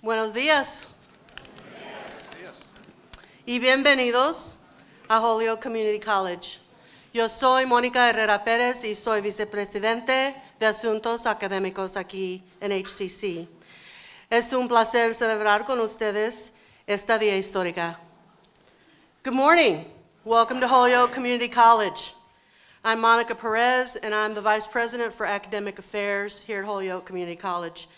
Buenos días. Y bienvenidos a Holyoke Community College. Yo soy Mónica Herrera Perez y soy vicepresidente de Asuntos Académicos aquí en HCC. Es un placer celebrar con ustedes esta día histórica. Good morning. Welcome to Holyoke Community College. I'm Monica Perez, and I'm the Vice President for Academic Affairs here at Holyoke Community College.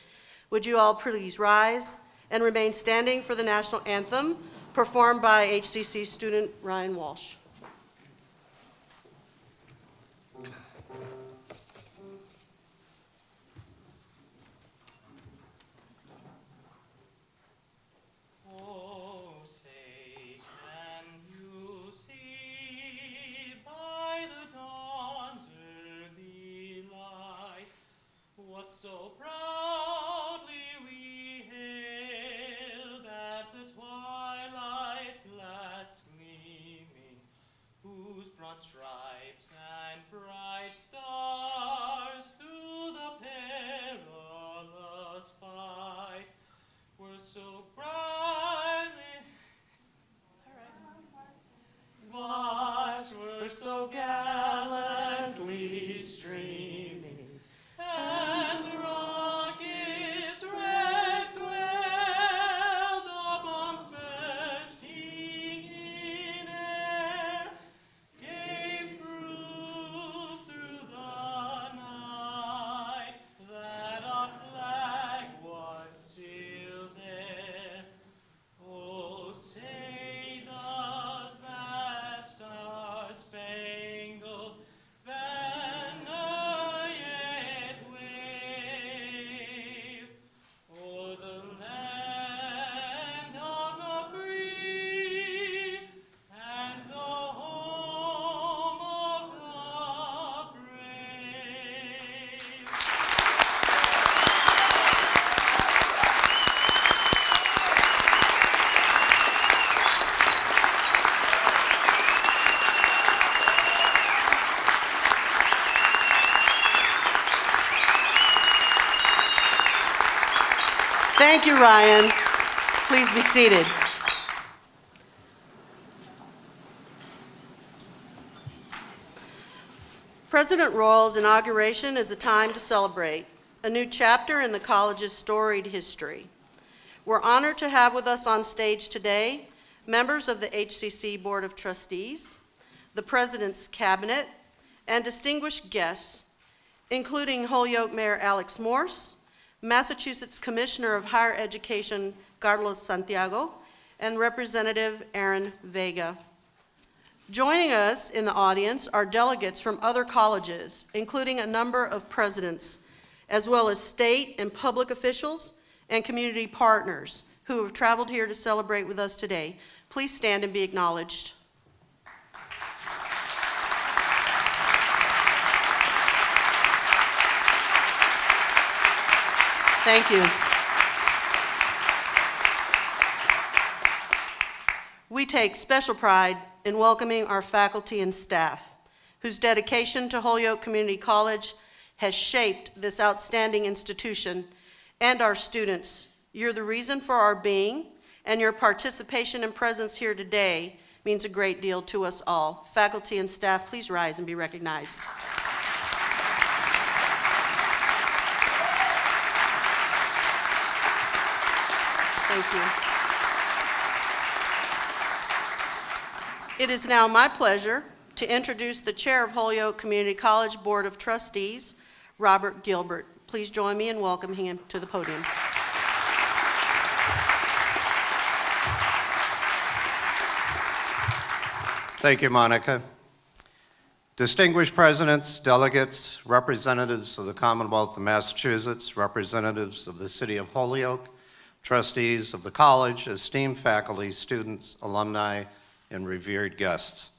Would you all please rise and remain standing for the national anthem performed by HCC student Ryan Walsh. So proudly we hailed at the twilight's last gleaming, whose broad stripes and bright stars through the perilous fight were so brightly, were so gallantly streaming. And the rocket's red glare, the bombs bursting in air, gave proof through the night that our flag was still there. Oh, say does that star-spangled banner Thank you, Ryan. Please be seated. President Royal's inauguration is a time to celebrate a new chapter in the college's storied history. We're honored to have with us on stage today members of the HCC Board of Trustees, the President's Cabinet, and distinguished guests, including Holyoke Mayor Alex Morse, Massachusetts Commissioner of Higher Education Carlos Santiago, and Representative Aaron Vega. Joining us in the audience are delegates from other colleges, including a number of presidents, as well as state and public officials and community partners who have traveled here to celebrate with us today. Please stand and be acknowledged. Thank you. We take special pride in welcoming our faculty and staff, whose dedication to Holyoke Community College has shaped this outstanding institution, and our students. You're the reason for our being, and your participation and presence here today means a great deal to us all. Faculty and staff, please rise and be recognized. Thank you. It is now my pleasure to introduce the chair of Holyoke Community College Board of Trustees, Robert Gilbert. Please join me in welcoming him to the podium. Thank you, Monica. Distinguished presidents, delegates, representatives of the Commonwealth of Massachusetts, representatives of the City of Holyoke, trustees of the college, esteemed faculty, students, alumni, and revered guests.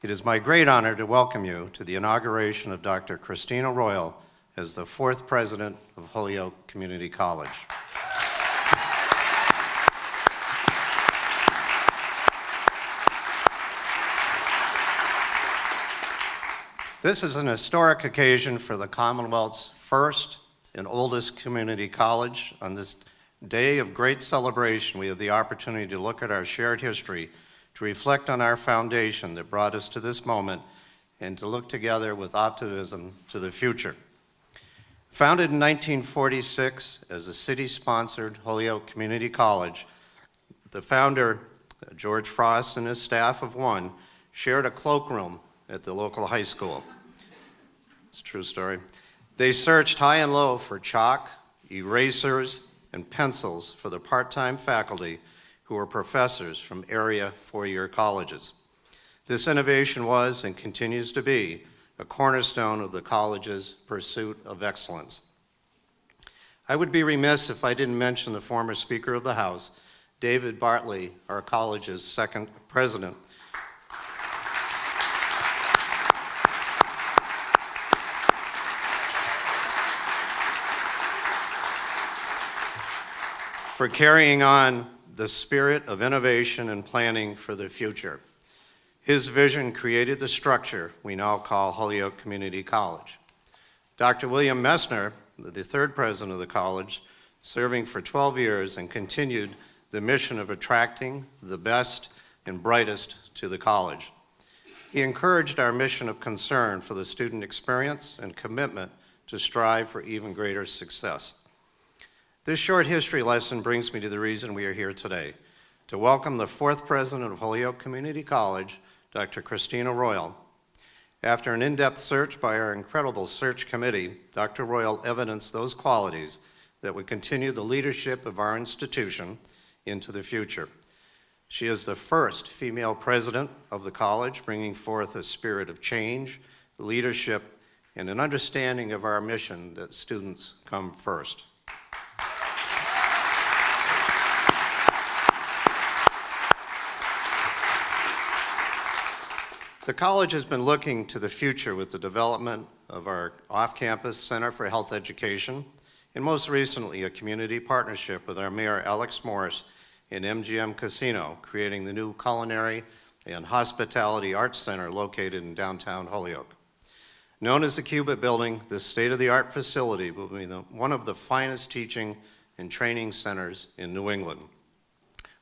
It is my great honor to welcome you to the inauguration of Dr. Christina Royal as the 4th president of Holyoke Community College. This is an historic occasion for the Commonwealth's first and oldest community college on this day of great celebration, we have the opportunity to look at our shared history, to reflect on our foundation that brought us to this moment, and to look together with optimism to the future. Founded in 1946 as a city-sponsored Holyoke Community College, the founder, George Frost, and his staff of one shared a cloakroom at the local high school. It's a true story. They searched high and low for chalk, erasers, and pencils for the part-time faculty who were professors from area four-year colleges. This innovation was and continues to be a cornerstone of the college's pursuit of excellence. I would be remiss if I didn't mention the former Speaker of the House, David Bartley, our college's second president. For carrying on the spirit of innovation and planning for the future. His vision created the structure we now call Holyoke Community College. Dr. William Messner, the third president of the college, serving for 12 years and continued the mission of attracting the best and brightest to the college. He encouraged our mission of concern for the student experience and commitment to strive for even greater success. This short history lesson brings me to the reason we are here today, to welcome the fourth president of Holyoke Community College, Dr. Christina Royal. After an in-depth search by our incredible search committee, Dr. Royal evidenced those qualities that would continue the leadership of our institution into the future. She is the first female president of the college, bringing forth a spirit of change, leadership, and an understanding of our mission that students come first. The college has been looking to the future with the development of our off-campus Center for Health Education, and most recently a community partnership with our Mayor Alex Morse and MGM Casino, creating the new Culinary and Hospitality Arts Center located in downtown Holyoke. Known as the Cuba Building, this state-of-the-art facility will be one of the finest teaching and training centers in New England.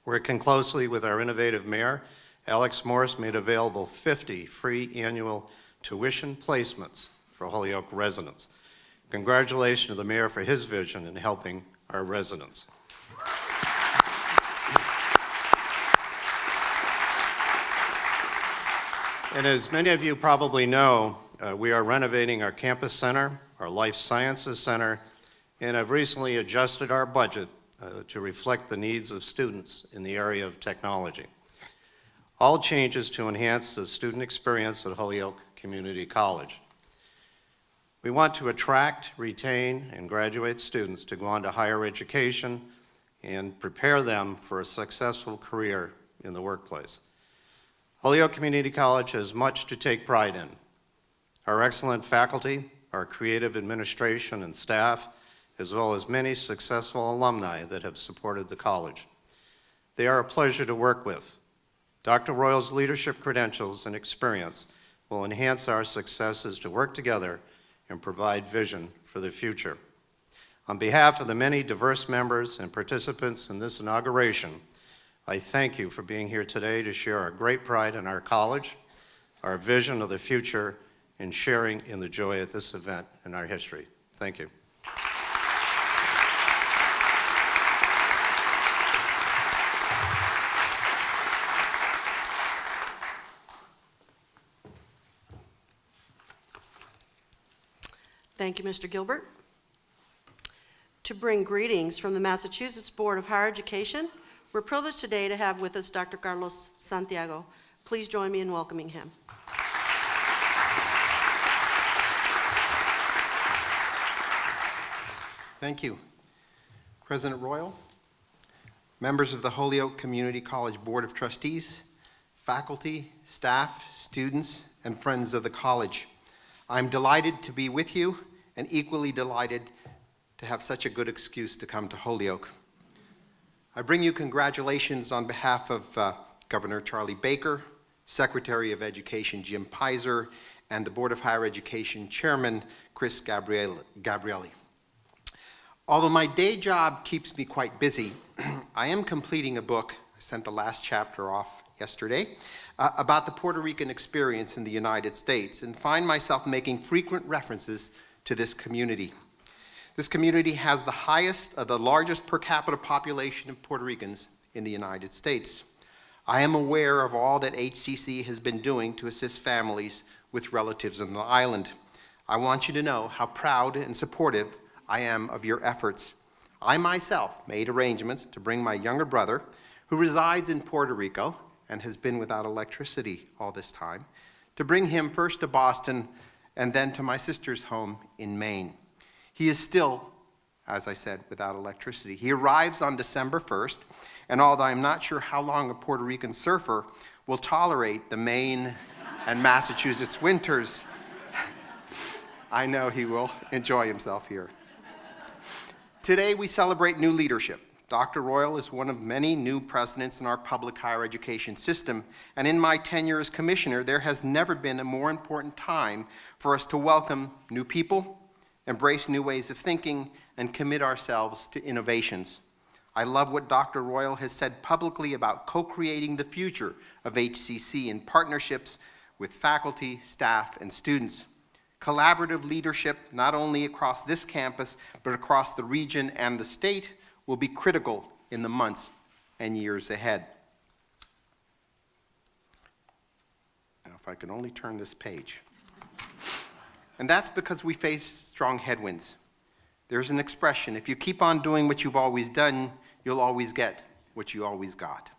Working closely with our innovative mayor, Alex Morse made available 50 free annual tuition placements for Holyoke residents. Congratulations to the mayor for his vision in helping our residents. And as many of you probably know, we are renovating our campus center, our life sciences center, and have recently adjusted our budget to reflect the needs of students in the area of technology. All changes to enhance the student experience at Holyoke Community College. We want to attract, retain, and graduate students to go on to higher education and prepare them for a successful career in the workplace. Holyoke Community College has much to take pride in. Our excellent faculty, our creative administration and staff, as well as many successful alumni that have supported the college. They are a pleasure to work with. Dr. Royal's leadership credentials and experience will enhance our successes to work together and provide vision for the future. On behalf of the many diverse members and participants in this inauguration, I thank you for being here today to share our great pride in our college, our vision of the future, and sharing in the joy at this event in our history. Thank you. Thank you, Mr. Gilbert. To bring greetings from the Massachusetts Board of Higher Education, we're privileged today to have with us Dr. Carlos Santiago. Please join me in welcoming him. Thank you. President Royal, members of the Holyoke Community College Board of Trustees, faculty, staff, students, and friends of the college. I'm delighted to be with you and equally delighted to have such a good excuse to come to Holyoke. I bring you congratulations on behalf of Governor Charlie Baker, Secretary of Education Jim Pizer, and the Board of Higher Education Chairman Chris Gabrielli. Although my day job keeps me quite busy, I am completing a book, I sent the last chapter off yesterday, about the Puerto Rican experience in the United States, and find myself making frequent references to this community. This community has the largest per capita population of Puerto Ricans in the United States. I am aware of all that HCC has been doing to assist families with relatives on the island. I want you to know how proud and supportive I am of your efforts. I myself made arrangements to bring my younger brother, who resides in Puerto Rico and has been without electricity all this time, to bring him first to Boston and then to my sister's home in Maine. He is still, as I said, without electricity. He arrives on December 1st, and although I'm not sure how long a Puerto Rican surfer will tolerate the Maine and Massachusetts winters, I know he will enjoy himself here. Today we celebrate new leadership. Dr. Royal is one of many new presidents in our public higher education system, and in my tenure as commissioner, there has never been a more important time for us to welcome new people, embrace new ways of thinking, and commit ourselves to innovations. I love what Dr. Royal has said publicly about co-creating the future of HCC in partnerships with faculty, staff, and students. Collaborative leadership, not only across this campus, but across the region and the state, will be critical in the months and years ahead. Now, if I can only turn this page. And that's because we face strong headwinds. There's an expression, if you keep on doing what you've always done, you'll always get what you always got.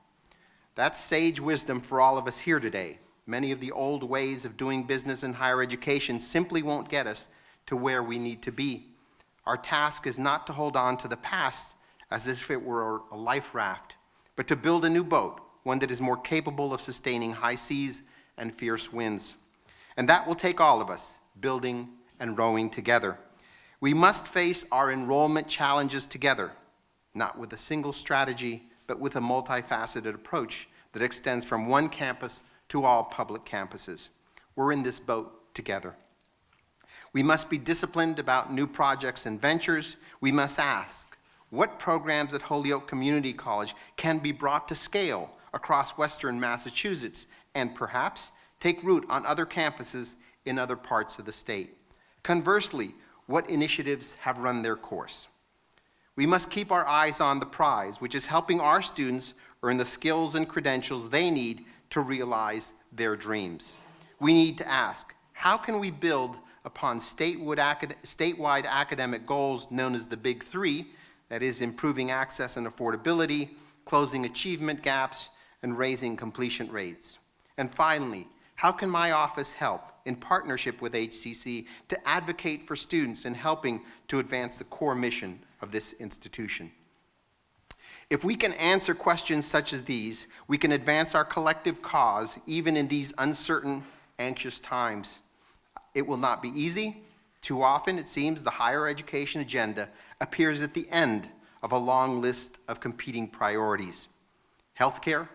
That's sage wisdom for all of us here today. Many of the old ways of doing business in higher education simply won't get us to where we need to be. Our task is not to hold on to the past as if it were a life raft, but to build a new boat, one that is more capable of sustaining high seas and fierce winds. And that will take all of us, building and rowing together. We must face our enrollment challenges together, not with a single strategy, but with a multifaceted approach that extends from one campus to all public campuses. We're in this boat together. We must be disciplined about new projects and ventures. We must ask, what programs at Holyoke Community College can be brought to scale across Western Massachusetts and perhaps take root on other campuses in other parts of the state? Conversely, what initiatives have run their course? We must keep our eyes on the prize, which is helping our students earn the skills and credentials they need to realize their dreams. We need to ask, how can we build upon statewide academic goals known as the Big Three, that is, improving access and affordability, closing achievement gaps, and raising completion rates? And finally, how can my office help, in partnership with HCC, to advocate for students in helping to advance the core mission of this institution? If we can answer questions such as these, we can advance our collective cause even in these uncertain, anxious times. It will not be easy. Too often, it seems, the higher education agenda appears at the end of a long list of competing priorities. Healthcare,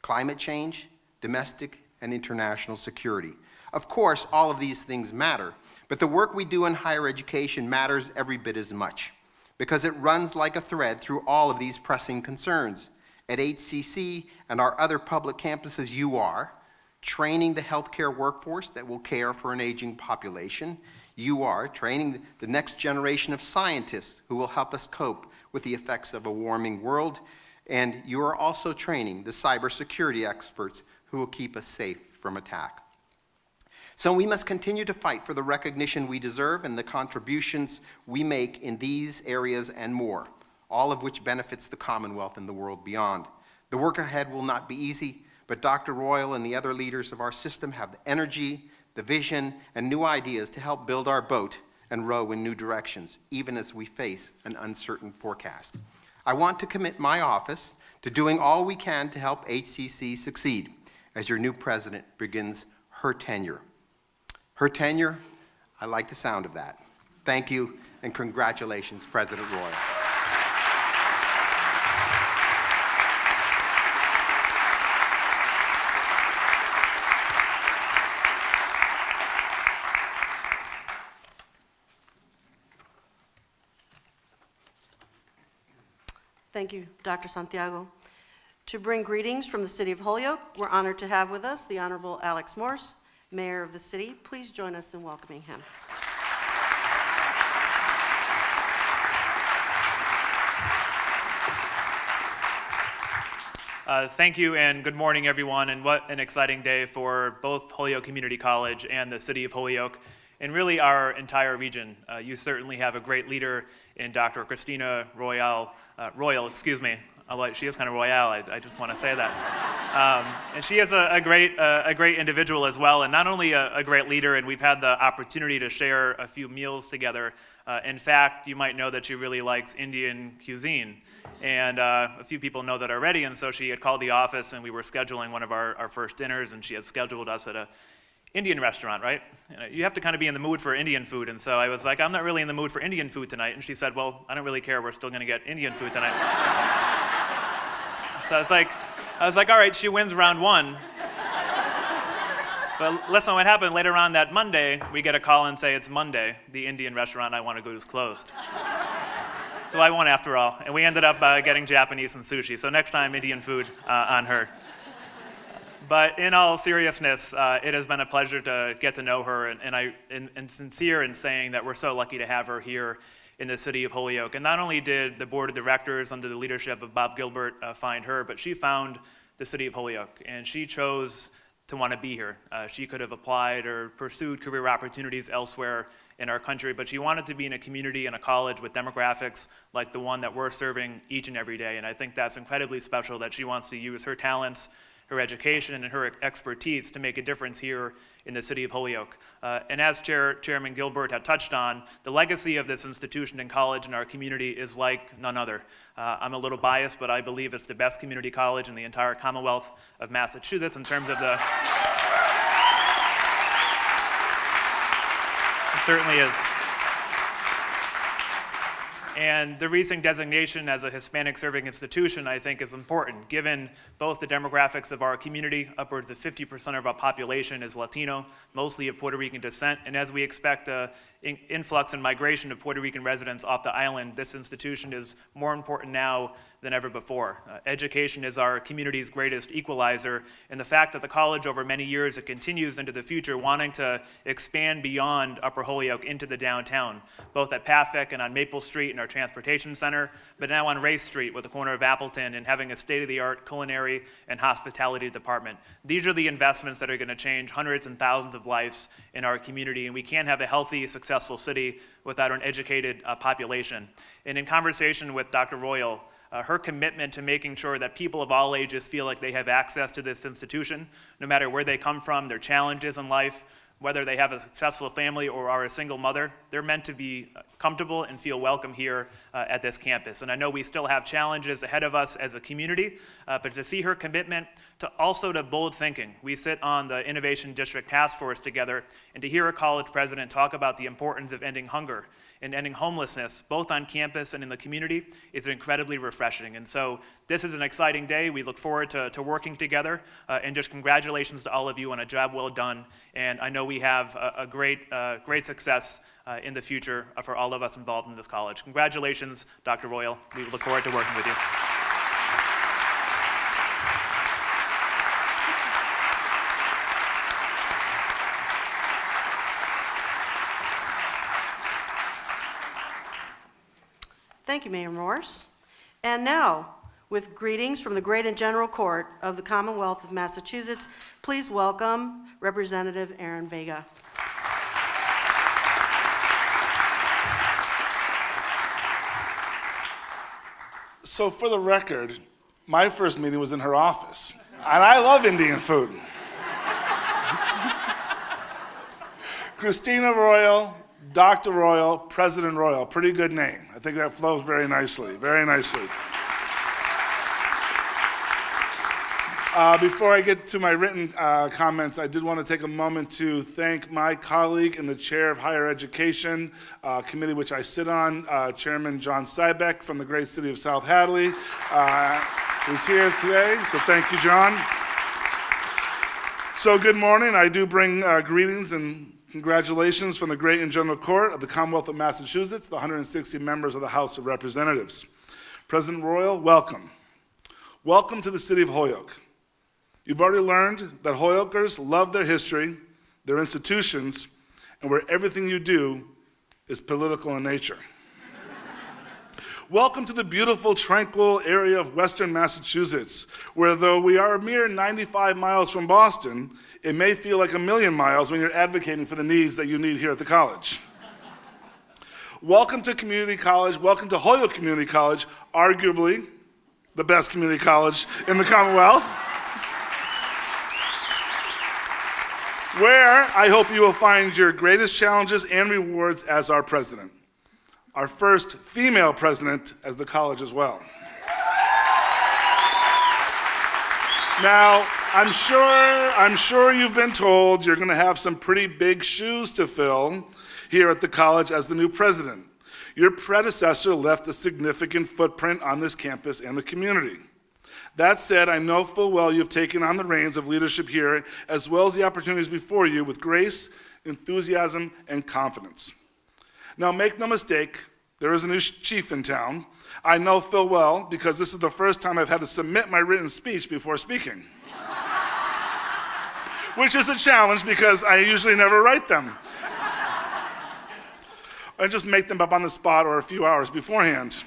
climate change, domestic and international security. Of course, all of these things matter, but the work we do in higher education matters every bit as much, because it runs like a thread through all of these pressing concerns. At HCC and our other public campuses, you are training the healthcare workforce that will care for an aging population. You are training the next generation of scientists who will help us cope with the effects of a warming world. And you are also training the cybersecurity experts who will keep us safe from attack. So we must continue to fight for the recognition we deserve and the contributions we make in these areas and more, all of which benefits the Commonwealth and the world beyond. The work ahead will not be easy, but Dr. Royal and the other leaders of our system have the energy, the vision, and new ideas to help build our boat and row in new directions, even as we face an uncertain forecast. I want to commit my office to doing all we can to help HCC succeed as your new president begins her tenure. Her tenure, I like the sound of that. Thank you, and congratulations, President Royal. Thank you, Dr. Santiago. To bring greetings from the city of Holyoke, we're honored to have with us the Honorable Alex Morse, Mayor of the city. Please join us in welcoming him. Thank you and good morning, everyone, and what an exciting day for both Holyoke Community College and the city of Holyoke, and really our entire region. You certainly have a great leader in Dr. Christina Royal, she is kind of royale, I just want to say that. And she is a great individual as well, and not only a great leader, and we've had the opportunity to share a few meals together. In fact, you might know that she really likes Indian cuisine, and a few people know that already, and so she had called the office, and we were scheduling one of our first dinners, and she had scheduled us at a Indian restaurant, right? You have to kind of be in the mood for Indian food, and so I was like, I'm not really in the mood for Indian food tonight, and she said, well, I don't really care, we're still going to get Indian food tonight. So I was like, all right, she wins round one. But listen, what happened later on that Monday, we get a call and say it's Monday, the Indian restaurant I want to go to is closed. So I won after all, and we ended up getting Japanese and sushi, so next time Indian food on her. But in all seriousness, it has been a pleasure to get to know her, and sincere in saying that we're so lucky to have her here in the city of Holyoke. And not only did the board of directors under the leadership of Bob Gilbert find her, but she found the city of Holyoke, and she chose to want to be here. She could have applied or pursued career opportunities elsewhere in our country, but she wanted to be in a community and a college with demographics like the one that we're serving each and every day. And I think that's incredibly special that she wants to use her talents, her education, and her expertise to make a difference here in the city of Holyoke. And as Chairman Gilbert had touched on, the legacy of this institution and college in our community is like none other. I'm a little biased, but I believe it's the best community college in the entire Commonwealth of Massachusetts in terms of the... It certainly is. And the recent designation as a Hispanic-serving institution, I think, is important, given both the demographics of our community. Upwards of 50% of our population is Latino, mostly of Puerto Rican descent, and as we expect an influx and migration of Puerto Rican residents off the island, this institution is more important now than ever before. Education is our community's greatest equalizer, and the fact that the college over many years, it continues into the future, wanting to expand beyond Upper Holyoke into the downtown, both at Pathfic and on Maple Street and our transportation center, but now on Race Street with the corner of Appleton and having a state-of-the-art culinary and hospitality department. These are the investments that are going to change hundreds and thousands of lives in our community, and we can't have a healthy, successful city without an educated population. And in conversation with Dr. Royal, her commitment to making sure that people of all ages feel like they have access to this institution, no matter where they come from, their challenges in life, whether they have a successful family or are a single mother, they're meant to be comfortable and feel welcome here at this campus. And I know we still have challenges ahead of us as a community, but to see her commitment to bold thinking. We sit on the Innovation District Task Force together, and to hear a college president talk about the importance of ending hunger and ending homelessness, both on campus and in the community, is incredibly refreshing. And so this is an exciting day. We look forward to working together, and just congratulations to all of you on a job well done. And I know we have a great success in the future for all of us involved in this college. Congratulations, Dr. Royal. We look forward to working with you. Thank you, Mayor Morse. And now, with greetings from the Great and General Court of the Commonwealth of Massachusetts, please welcome Representative Aaron Vega. So for the record, my first meeting was in her office, and I love Indian food. Christina Royal, Dr. Royal, President Royal, pretty good name. I think that flows very nicely, very nicely. Before I get to my written comments, I did want to take a moment to thank my colleague in the Chair of Higher Education Committee, which I sit on, Chairman John Sybeck from the great city of South Hadley, who's here today, so thank you, John. So good morning. I do bring greetings and congratulations from the Great and General Court of the Commonwealth of Massachusetts, the 160 members of the House of Representatives. President Royal, welcome. Welcome to the city of Holyoke. You've already learned that Hoyokers love their history, their institutions, and where everything you do is political in nature. Welcome to the beautiful, tranquil area of western Massachusetts, where though we are a mere 95 miles from Boston, it may feel like a million miles when you're advocating for the needs that you need here at the college. Welcome to community college. Welcome to Holyoke Community College, arguably the best community college in the Commonwealth, where I hope you will find your greatest challenges and rewards as our president. Our first female president as the college as well. Now, I'm sure you've been told you're going to have some pretty big shoes to fill here at the college as the new president. Your predecessor left a significant footprint on this campus and the community. That said, I know full well you've taken on the reins of leadership here, as well as the opportunities before you, with grace, enthusiasm, and confidence. Now, make no mistake, there is a new chief in town. I know full well because this is the first time I've had to submit my written speech before speaking. Which is a challenge because I usually never write them. I just make them up on the spot or a few hours beforehand.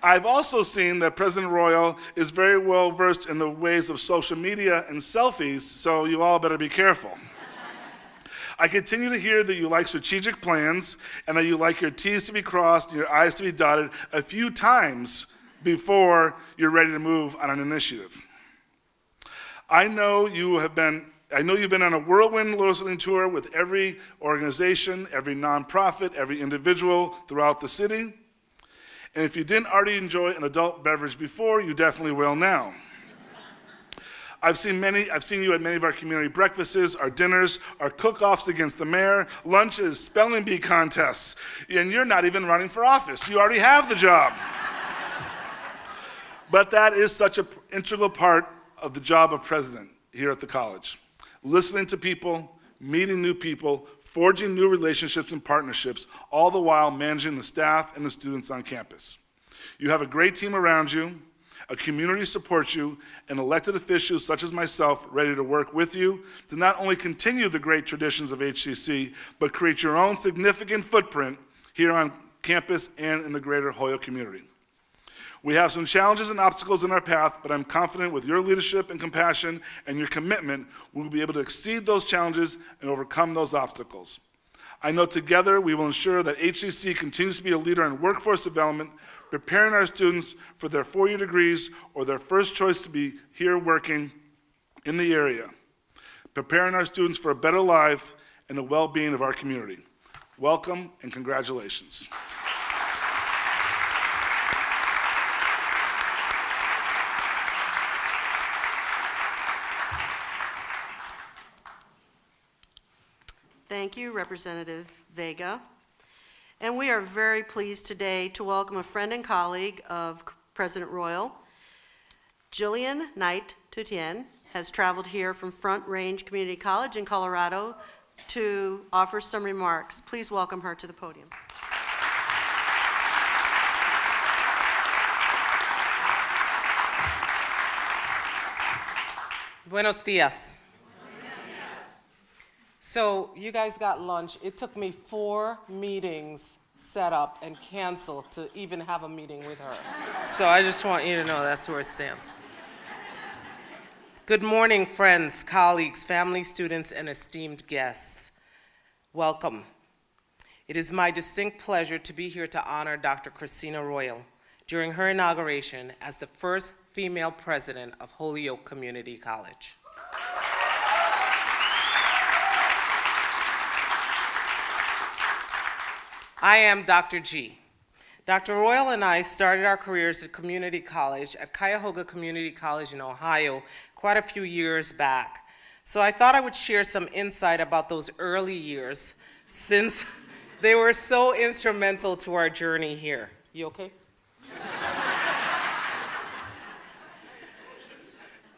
I've also seen that President Royal is very well versed in the ways of social media and selfies, so you all better be careful. I continue to hear that you like strategic plans and that you like your T's to be crossed and your I's to be dotted a few times before you're ready to move on an initiative. I know you've been on a whirlwind listening tour with every organization, every nonprofit, every individual throughout the city. And if you didn't already enjoy an adult beverage before, you definitely will now. I've seen you at many of our community breakfasts, our dinners, our cook-offs against the mayor, lunches, spelling bee contests, and you're not even running for office. You already have the job. But that is such an integral part of the job of president here at the college. Listening to people, meeting new people, forging new relationships and partnerships, all the while managing the staff and the students on campus. You have a great team around you, a community supports you, and elected officials such as myself ready to work with you to not only continue the great traditions of HCC, but create your own significant footprint here on campus and in the greater Holyoke community. We have some challenges and obstacles in our path, but I'm confident with your leadership and compassion and your commitment, we'll be able to exceed those challenges and overcome those obstacles. I know together we will ensure that HCC continues to be a leader in workforce development, preparing our students for their four-year degrees or their first choice to be here working in the area, preparing our students for a better life and the well-being of our community. Welcome and congratulations. Thank you, Representative Vega. And we are very pleased today to welcome a friend and colleague of President Royal. Gillian McKnight-Tutein has traveled here from Front Range Community College in Colorado to offer some remarks. Please welcome her to the podium. Buenos dias. So you guys got lunch. It took me 4 meetings set up and canceled to even have a meeting with her. So I just want you to know that's where it stands. Good morning, friends, colleagues, family, students, and esteemed guests. Welcome. It is my distinct pleasure to be here to honor Dr. Christina Royal during her inauguration as the first female president of Holyoke Community College. I am Dr. G. Dr. Royal and I started our careers at community college at Cuyahoga Community College in Ohio quite a few years back. So I thought I would share some insight about those early years since they were so instrumental to our journey here. You okay?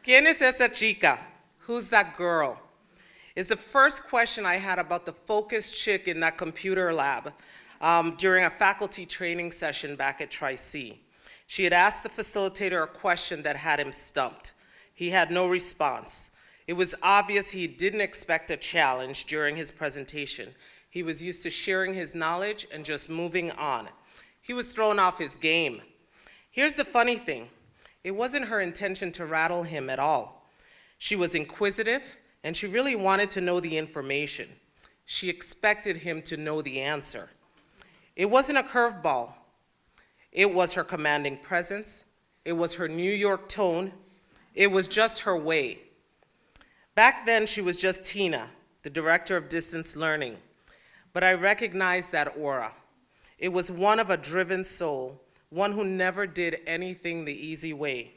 ¿Quién es esa chica? Who's that girl? Is the first question I had about the focused chick in that computer lab during a faculty training session back at Tri-C. She had asked the facilitator a question that had him stumped. He had no response. It was obvious he didn't expect a challenge during his presentation. He was used to sharing his knowledge and just moving on. He was thrown off his game. Here's the funny thing. It wasn't her intention to rattle him at all. She was inquisitive, and she really wanted to know the information. She expected him to know the answer. It wasn't a curveball. It was her commanding presence. It was her New York tone. It was just her way. Back then, she was just Tina, the director of distance learning. But I recognized that aura. It was one of a driven soul, one who never did anything the easy way,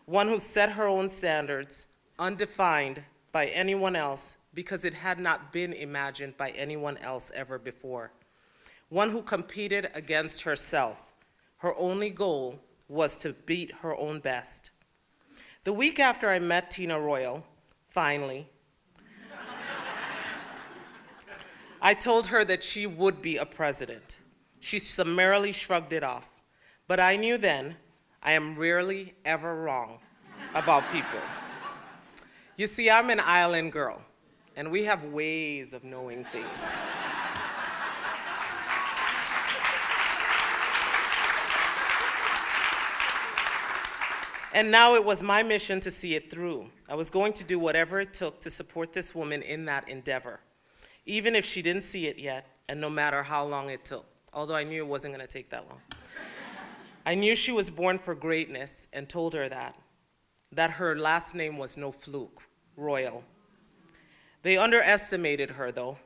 one who set her own standards, undefined by anyone else because it had not been imagined by anyone else ever before, one who competed against herself. Her only goal was to beat her own best. The week after I met Tina Royal, finally, I told her that she would be a president. She summarily shrugged it off. But I knew then I am rarely ever wrong about people. You see, I'm an island girl, and we have ways of knowing things. And now it was my mission to see it through. I was going to do whatever it took to support this woman in that endeavor, even if she didn't see it yet, and no matter how long it took, although I knew it wasn't going to take that long. I knew she was born for greatness and told her that her last name was no fluke, Royal. They underestimated her, though,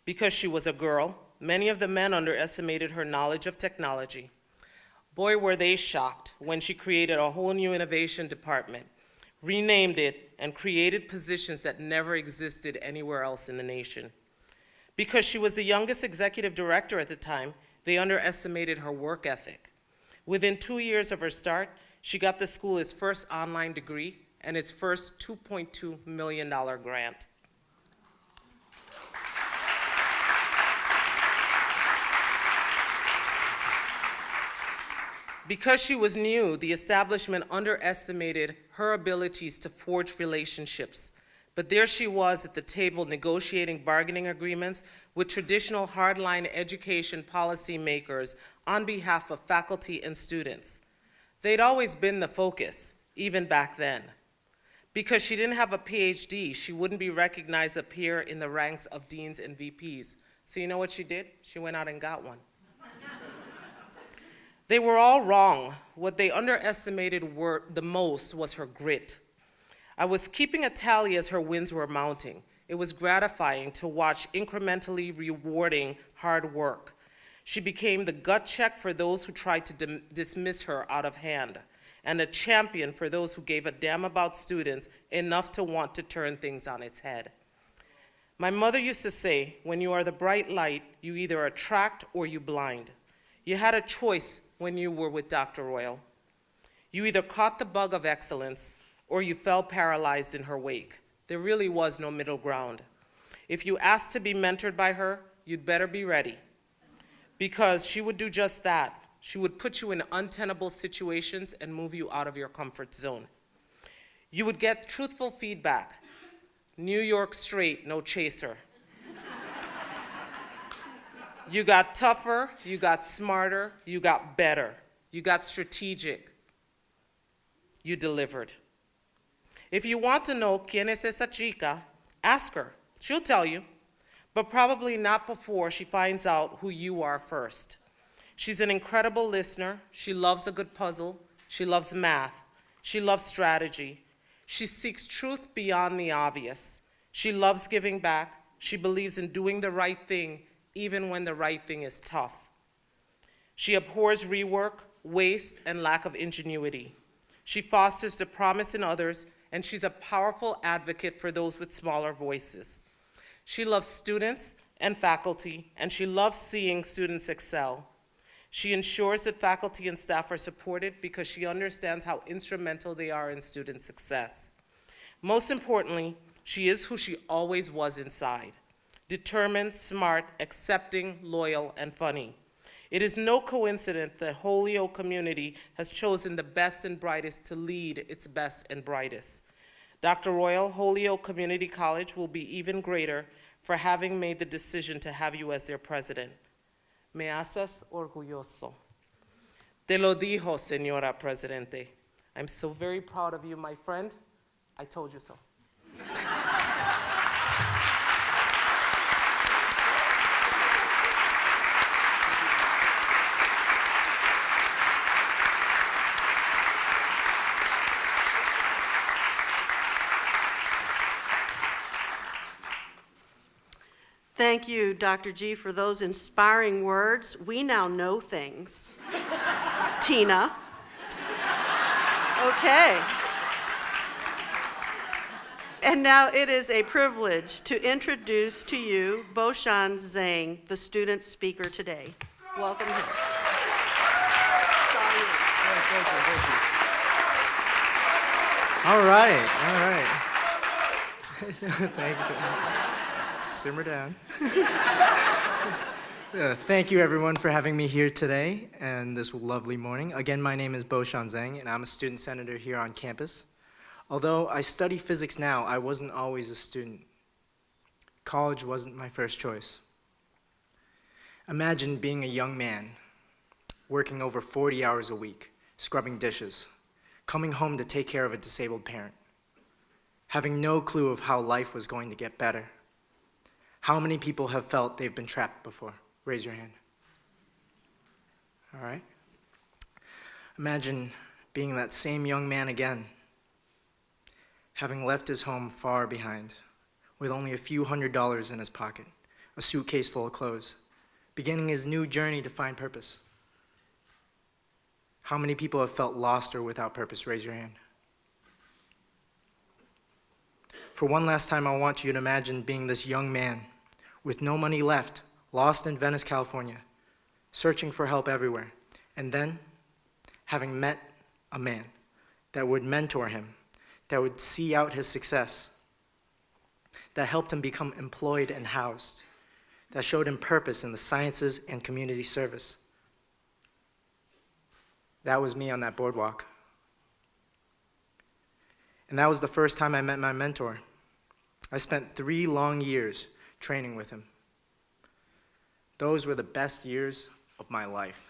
because she was a girl. Many of the men underestimated her knowledge of technology. Boy, were they shocked when she created a whole new innovation department, renamed it, and created positions that never existed anywhere else in the nation. Because she was the youngest executive director at the time, they underestimated her work ethic. Within 2 years of her start, she got the school its first online degree and its first $2.2 million grant. Because she was new, the establishment underestimated her abilities to forge relationships. But there she was at the table negotiating bargaining agreements with traditional hardline education policymakers on behalf of faculty and students. They'd always been the focus, even back then. Because she didn't have a Ph.D., she wouldn't be recognized up here in the ranks of deans and VPs. So you know what she did? She went out and got one. They were all wrong. What they underestimated the most was her grit. I was keeping a tally as her wins were mounting. It was gratifying to watch incrementally rewarding hard work. She became the gut check for those who tried to dismiss her out of hand, and a champion for those who gave a damn about students enough to want to turn things on its head. My mother used to say, when you are the bright light, you either attract or you blind. You had a choice when you were with Dr. Royal. You either caught the bug of excellence or you fell paralyzed in her wake. There really was no middle ground. If you asked to be mentored by her, you'd better be ready, because she would do just that. She would put you in untenable situations and move you out of your comfort zone. You would get truthful feedback. New York straight, no chaser. You got tougher, you got smarter, you got better, you got strategic. You delivered. If you want to know quién es esa chica, ask her. She'll tell you, but probably not before she finds out who you are first. She's an incredible listener. She loves a good puzzle. She loves math. She loves strategy. She seeks truth beyond the obvious. She loves giving back. She believes in doing the right thing, even when the right thing is tough. She abhors rework, waste, and lack of ingenuity. She fosters the promise in others, and she's a powerful advocate for those with smaller voices. She loves students and faculty, and she loves seeing students excel. She ensures that faculty and staff are supported because she understands how instrumental they are in student success. Most importantly, she is who she always was inside: determined, smart, accepting, loyal, and funny. It is no coincidence that Holyoke community has chosen the best and brightest to lead its best and brightest. Dr. Royal, Holyoke Community College will be even greater for having made the decision to have you as their president. Me haces orgulloso. Te lo dijo, Señora Presidente. I'm so very proud of you, my friend. I told you so. Thank you, Dr. G, for those inspiring words. We now know things. Tina. Okay. And now it is a privilege to introduce to you Boshan Zheng, the student speaker today. Welcome here. All right. Thank you. Simmer down. Thank you, everyone, for having me here today and this lovely morning. Again, my name is Boshan Zheng, and I'm a student senator here on campus. Although I study physics now, I wasn't always a student. College wasn't my first choice. Imagine being a young man, working over 40 hours a week, scrubbing dishes, coming home to take care of a disabled parent, having no clue of how life was going to get better. How many people have felt they've been trapped before? Raise your hand. All right. Imagine being that same young man again, having left his home far behind, with only a few $100s in his pocket, a suitcase full of clothes, beginning his new journey to find purpose. How many people have felt lost or without purpose? Raise your hand. For one last time, I want you to imagine being this young man with no money left, lost in Venice, California, searching for help everywhere, and then having met a man that would mentor him, that would see out his success, that helped him become employed and housed, that showed him purpose in the sciences and community service. That was me on that boardwalk. And that was the first time I met my mentor. I spent 3 long years training with him. Those were the best years of my life.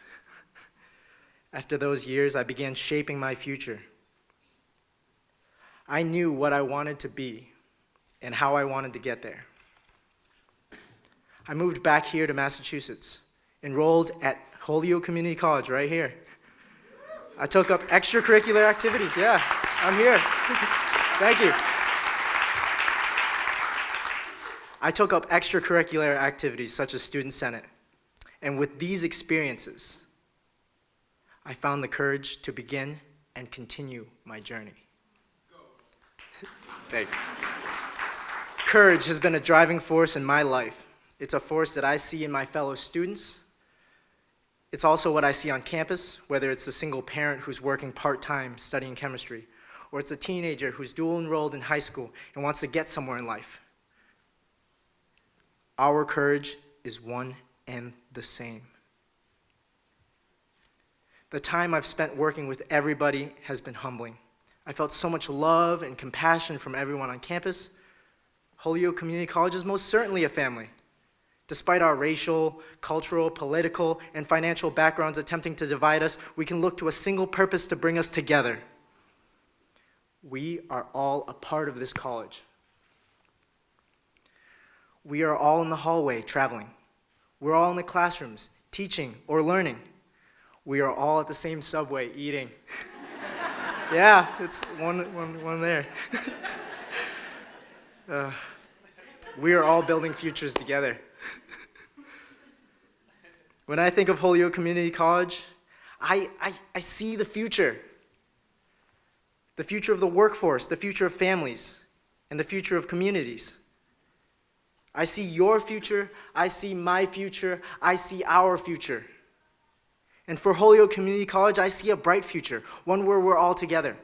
After those years, I began shaping my future. I knew what I wanted to be and how I wanted to get there. I moved back here to Massachusetts, enrolled at Holyoke Community College right here. I took up extracurricular activities. Yeah, I'm here. Thank you. I took up extracurricular activities such as Student Senate. And with these experiences, I found the courage to begin and continue my journey. Thank you. Courage has been a driving force in my life. It's a force that I see in my fellow students. It's also what I see on campus, whether it's a single parent who's working part-time studying chemistry, or it's a teenager who's dual enrolled in high school and wants to get somewhere in life. Our courage is one and the same. The time I've spent working with everybody has been humbling. I felt so much love and compassion from everyone on campus. Holyoke Community College is most certainly a family. Despite our racial, cultural, political, and financial backgrounds attempting to divide us, we can look to a single purpose to bring us together. We are all a part of this college. We are all in the hallway traveling. We're all in the classrooms teaching or learning. We are all at the same subway eating. Yeah, it's one there. We are all building futures together. When I think of Holyoke Community College, I see the future. The future of the workforce, the future of families, and the future of communities. I see your future, I see my future, I see our future. And for Holyoke Community College, I see a bright future, one where we're all together.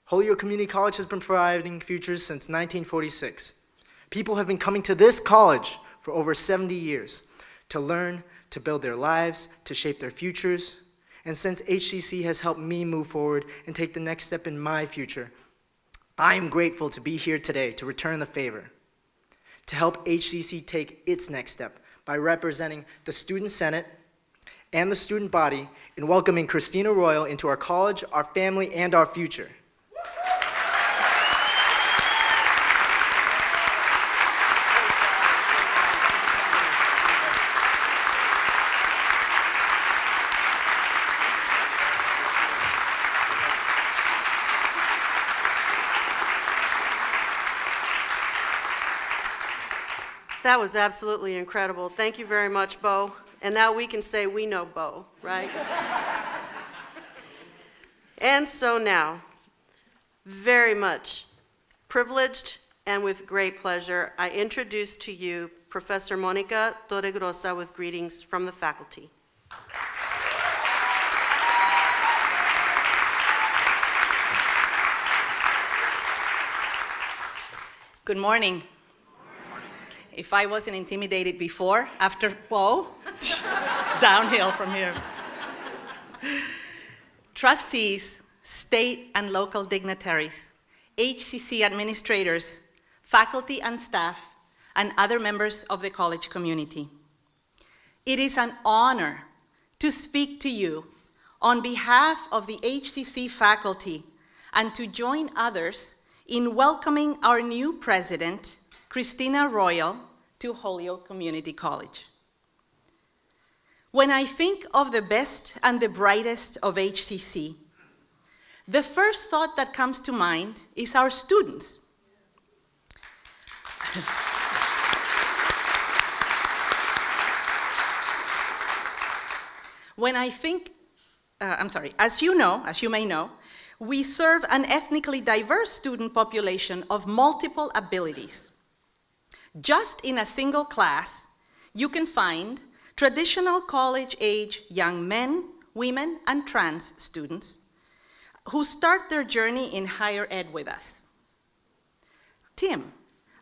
Holyoke Community College has been providing futures since 1946. People have been coming to this college for over 70 years to learn, to build their lives, to shape their futures. And since HCC has helped me move forward and take the next step in my future, I am grateful to be here today to return the favor, to help HCC take its next step by representing the Student Senate and the student body in welcoming Christina Royal into our college, our family, and our future. That was absolutely incredible. Thank you very much, Bo. And now we can say we know Bo, right? And so now, very much privileged and with great pleasure, I introduce to you Professor Monica Torregrosa with greetings from the faculty. Good morning. If I wasn't intimidated before, after Bo, downhill from here. Trustees, state and local dignitaries, HCC administrators, faculty and staff, and other members of the college community. It is an honor to speak to you on behalf of the HCC faculty and to join others in welcoming our new president, Christina Royal, to Holyoke Community College. When I think of the best and the brightest of HCC, the first thought that comes to mind is our students. When I think, as you may know, we serve an ethnically diverse student population of multiple abilities. Just in a single class, you can find traditional college-age young men, women, and trans students who start their journey in higher ed with us. Tim,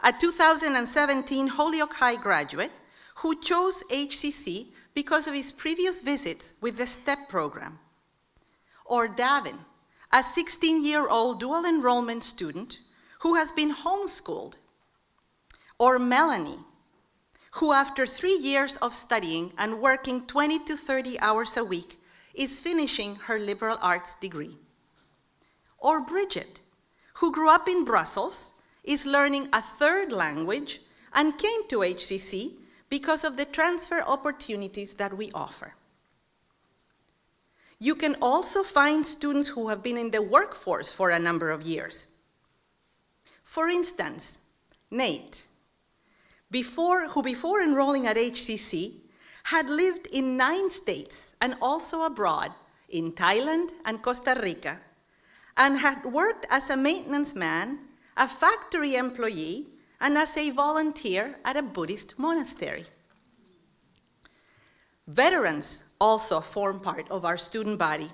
a 2017 Holyoke High graduate who chose HCC because of his previous visits with the STEP program. Or Davin, a 16-year-old dual enrollment student who has been homeschooled. Or Melanie, who after 3 years of studying and working 20 to 30 hours a week is finishing her liberal arts degree. Or Bridget, who grew up in Brussels, is learning a third language and came to HCC because of the transfer opportunities that we offer. You can also find students who have been in the workforce for a number of years. For instance, Nate, who before enrolling at HCC had lived in 9 states and also abroad in Thailand and Costa Rica, and had worked as a maintenance man, a factory employee, and as a volunteer at a Buddhist monastery. Veterans also form part of our student body,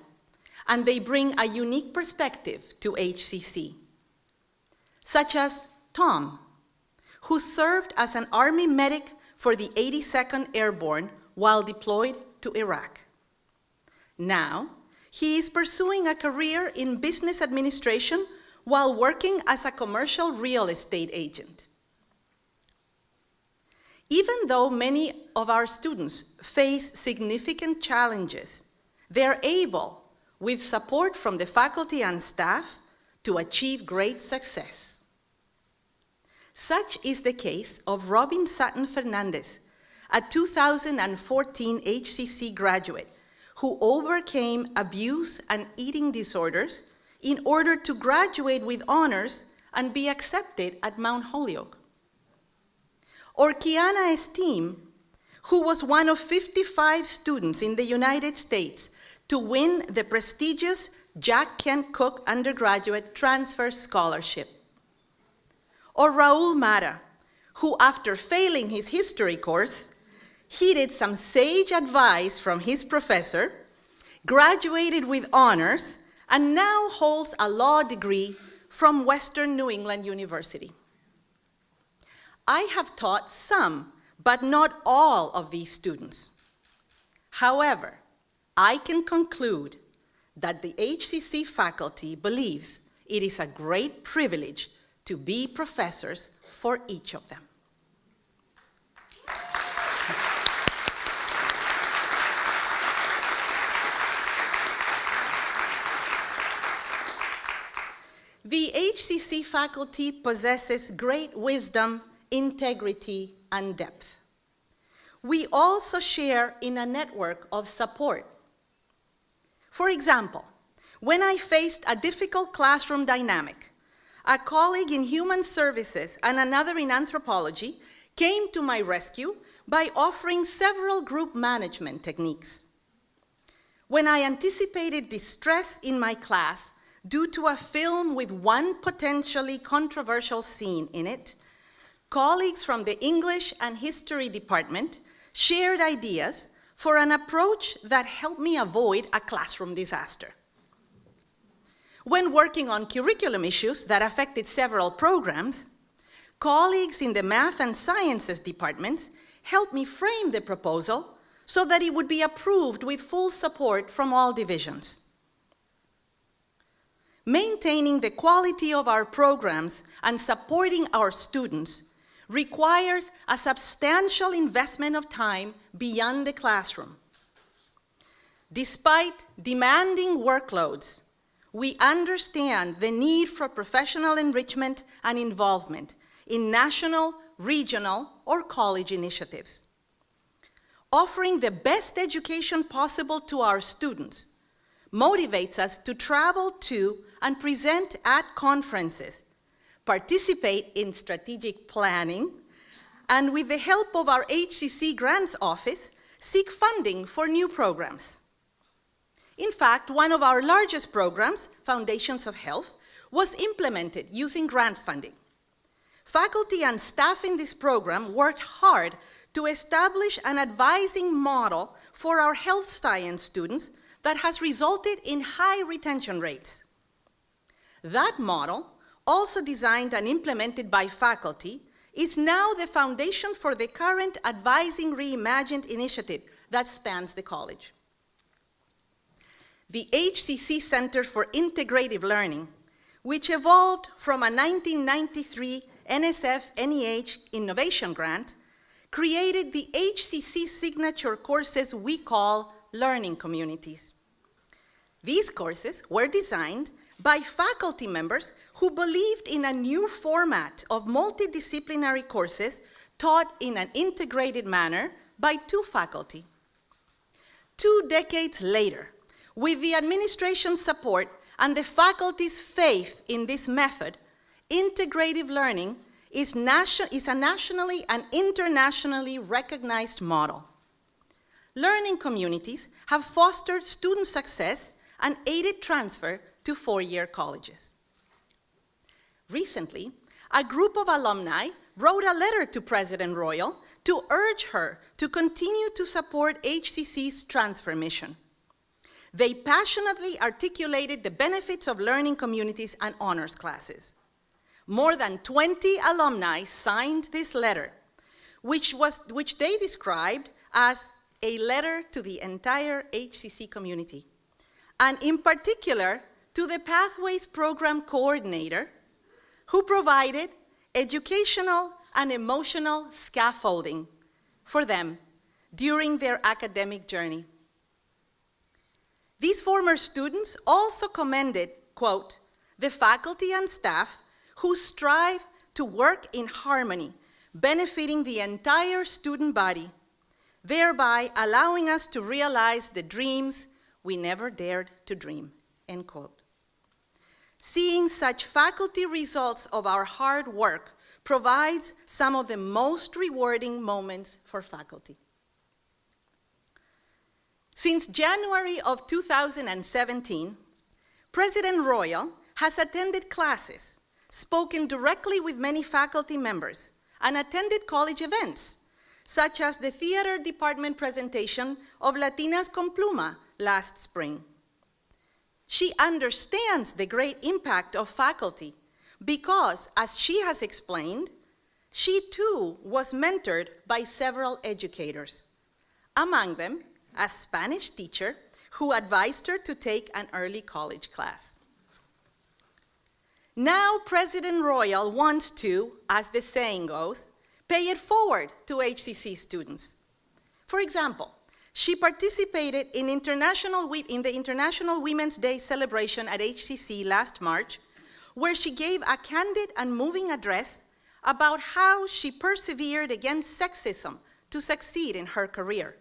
and they bring a unique perspective to HCC, such as Tom, who served as an Army medic for the 82nd Airborne while deployed to Iraq. Now, he is pursuing a career in business administration while working as a commercial real estate agent. Even though many of our students face significant challenges, they are able, with support from the faculty and staff, to achieve great success. Such is the case of Robin Sutton Fernandez, a 2014 HCC graduate who overcame abuse and eating disorders in order to graduate with honors and be accepted at Mount Holyoke. Or Kiana Esteem, who was one of 55 students in the United States to win the prestigious Jack Kent Cook Undergraduate Transfer Scholarship. Or Raul Mara, who after failing his history course, heeded some sage advice from his professor, graduated with honors, and now holds a law degree from Western New England University. I have taught some, but not all of these students. However, I can conclude that the HCC faculty believes it is a great privilege to be professors for each of them. The HCC faculty possesses great wisdom, integrity, and depth. We also share in a network of support. For example, when I faced a difficult classroom dynamic, a colleague in human services and another in anthropology came to my rescue by offering several group management techniques. When I anticipated distress in my class due to a film with one potentially controversial scene in it, colleagues from the English and History department shared ideas for an approach that helped me avoid a classroom disaster. When working on curriculum issues that affected several programs, colleagues in the Math and Sciences departments helped me frame the proposal so that it would be approved with full support from all divisions. Maintaining the quality of our programs and supporting our students requires a substantial investment of time beyond the classroom. Despite demanding workloads, we understand the need for professional enrichment and involvement in national, regional, or college initiatives. Offering the best education possible to our students motivates us to travel to and present at conferences, participate in strategic planning, and with the help of our HCC Grants Office, seek funding for new programs. In fact, one of our largest programs, Foundations of Health, was implemented using grant funding. Faculty and staff in this program worked hard to establish an advising model for our health science students that has resulted in high retention rates. That model, also designed and implemented by faculty, is now the foundation for the current Advising Reimagined initiative that spans the college. The HCC Center for Integrative Learning, which evolved from a 1993 NSF-NEH Innovation Grant, created the HCC signature courses we call learning communities. These courses were designed by faculty members who believed in a new format of multidisciplinary courses taught in an integrated manner by two faculty. 2 decades later, with the administration's support and the faculty's faith in this method, integrative learning is a nationally and internationally recognized model. Learning communities have fostered student success and aided transfer to four-year colleges. Recently, a group of alumni wrote a letter to President Royal to urge her to continue to support HCC's transfer mission. They passionately articulated the benefits of learning communities and honors classes. More than 20 alumni signed this letter, which they described as a letter to the entire HCC community, and in particular to the Pathways Program Coordinator, who provided educational and emotional scaffolding for them during their academic journey. These former students also commended, quote, the faculty and staff who strive to work in harmony, benefiting the entire student body, thereby allowing us to realize the dreams we never dared to dream, end quote. Seeing such faculty results of our hard work provides some of the most rewarding moments for faculty. Since January of 2017, President Royal has attended classes, spoken directly with many faculty members, and attended college events, such as the theater department presentation of Latinas con Pluma last spring. She understands the great impact of faculty because, as she has explained, she too was mentored by several educators, among them a Spanish teacher who advised her to take an early college class. Now President Royal wants to, as the saying goes, pay it forward to HCC students. For example, she participated in the International Women's Day celebration at HCC last March, where she gave a candid and moving address about how she persevered against sexism to succeed in her career.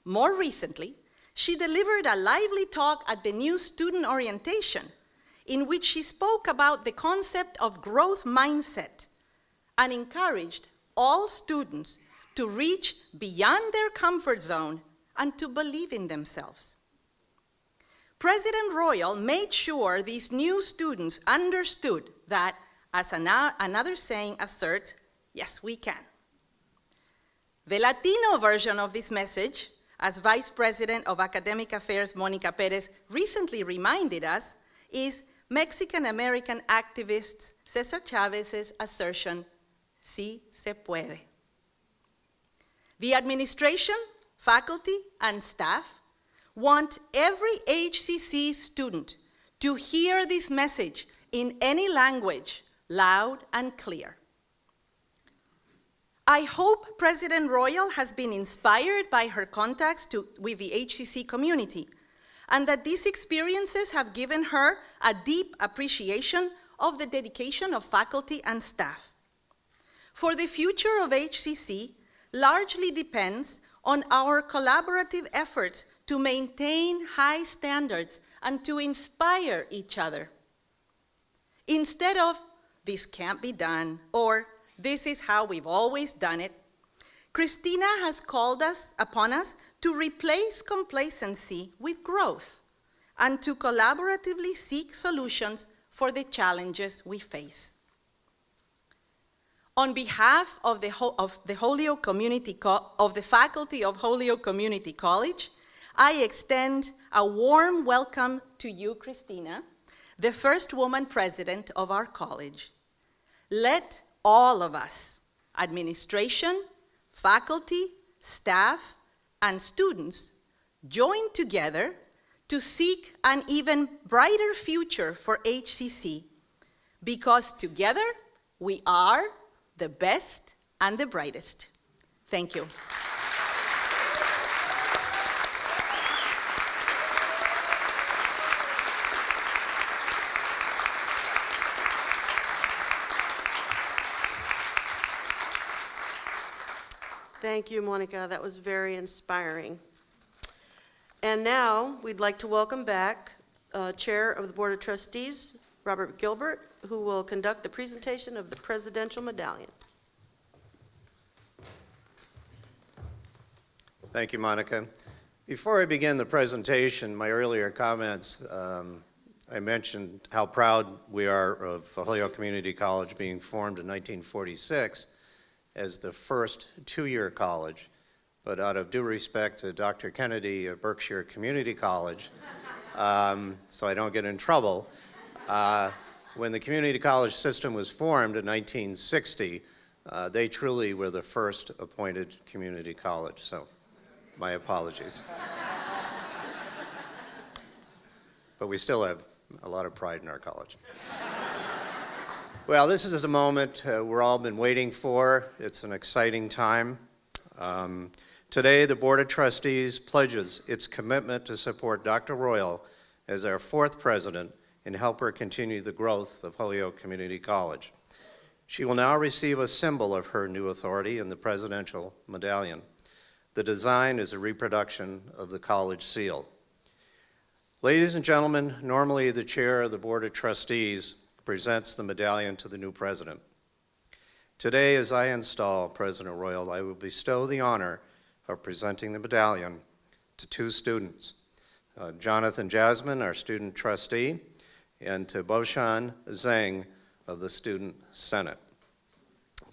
More recently, she delivered a lively talk at the new student orientation in which she spoke about the concept of growth mindset and encouraged all students to reach beyond their comfort zone and to believe in themselves. President Royal made sure these new students understood that, as another saying asserts, yes, we can. The Latino version of this message, as Vice President of Academic Affairs Monica Perez recently reminded us, is Mexican-American activist Cesar Chavez's assertion, sí se puede. The administration, faculty, and staff want every HCC student to hear this message in any language, loud and clear. I hope President Royal has been inspired by her contacts with the HCC community, and that these experiences have given her a deep appreciation of the dedication of faculty and staff. For the future of HCC largely depends on our collaborative efforts to maintain high standards and to inspire each other. Instead of, this can't be done, or this is how we've always done it, Christina has called upon us to replace complacency with growth and to collaboratively seek solutions for the challenges we face. On behalf of the Holyoke of the faculty of Holyoke Community College, I extend a warm welcome to you, Christina, the first woman president of our college. Let all of us, administration, faculty, staff, and students, join together to seek an even brighter future for HCC, because together we are the best and the brightest. Thank you. Thank you, Monica. That was very inspiring. And now we'd like to welcome back Chair of the Board of Trustees, Robert Gilbert, who will conduct the presentation of the Presidential Medallion. Thank you, Monica. Before I begin the presentation, my earlier comments, I mentioned how proud we are of Holyoke Community College being formed in 1946 as the first two-year college. But out of due respect to Dr. Kennedy of Berkshire Community College, so I don't get in trouble, when the community college system was formed in 1960, they truly were the first appointed community college. So my apologies. But we still have a lot of pride in our college. Well, this is a moment we've all been waiting for. It's an exciting time. Today, the Board of Trustees pledges its commitment to support Dr. Royal as our fourth president and help her continue the growth of Holyoke Community College. She will now receive a symbol of her new authority in the Presidential Medallion. The design is a reproduction of the college seal. Ladies and gentlemen, normally the chair of the Board of Trustees presents the medallion to the new president. Today, as I install President Royal, I will bestow the honor of presenting the medallion to two students, Jonathan Jasmine, our student trustee, and to Boshan Zheng of the Student Senate.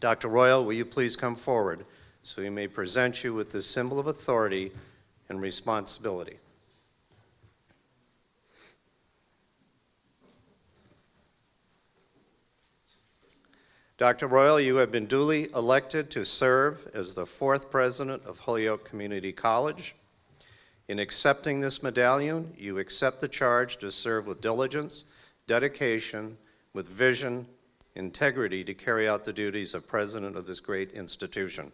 Dr. Royal, will you please come forward so we may present you with this symbol of authority and responsibility. Dr. Royal, you have been duly elected to serve as the fourth president of Holyoke Community College. In accepting this medallion, you accept the charge to serve with diligence, dedication, with vision, integrity to carry out the duties of president of this great institution.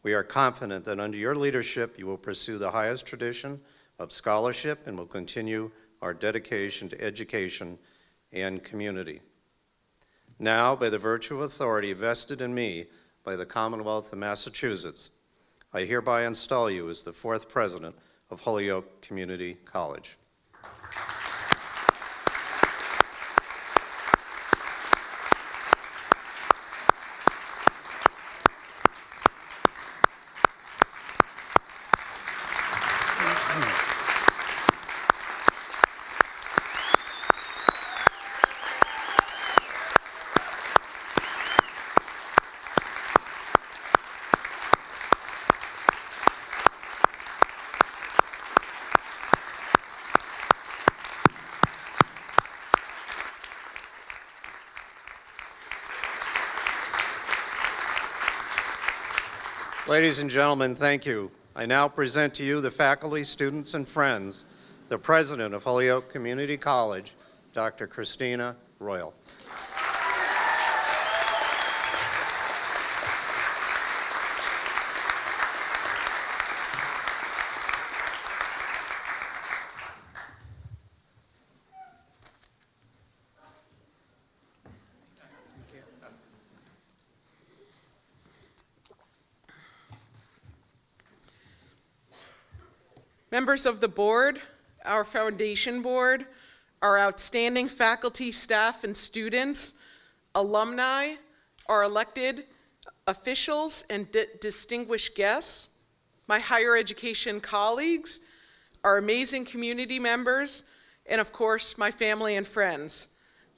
We are confident that under your leadership, you will pursue the highest tradition of scholarship and will continue our dedication to education and community. Now, by the virtue of authority vested in me by the Commonwealth of Massachusetts, I hereby install you as the 4th president of Holyoke Community College. Ladies and gentlemen, thank you. I now present to you the faculty, students, and friends, the president of Holyoke Community College, Dr. Christina Royal. Members of the board, our foundation board, our outstanding faculty, staff, and students, alumni, our elected officials and distinguished guests, my higher education colleagues, our amazing community members, and of course, my family and friends.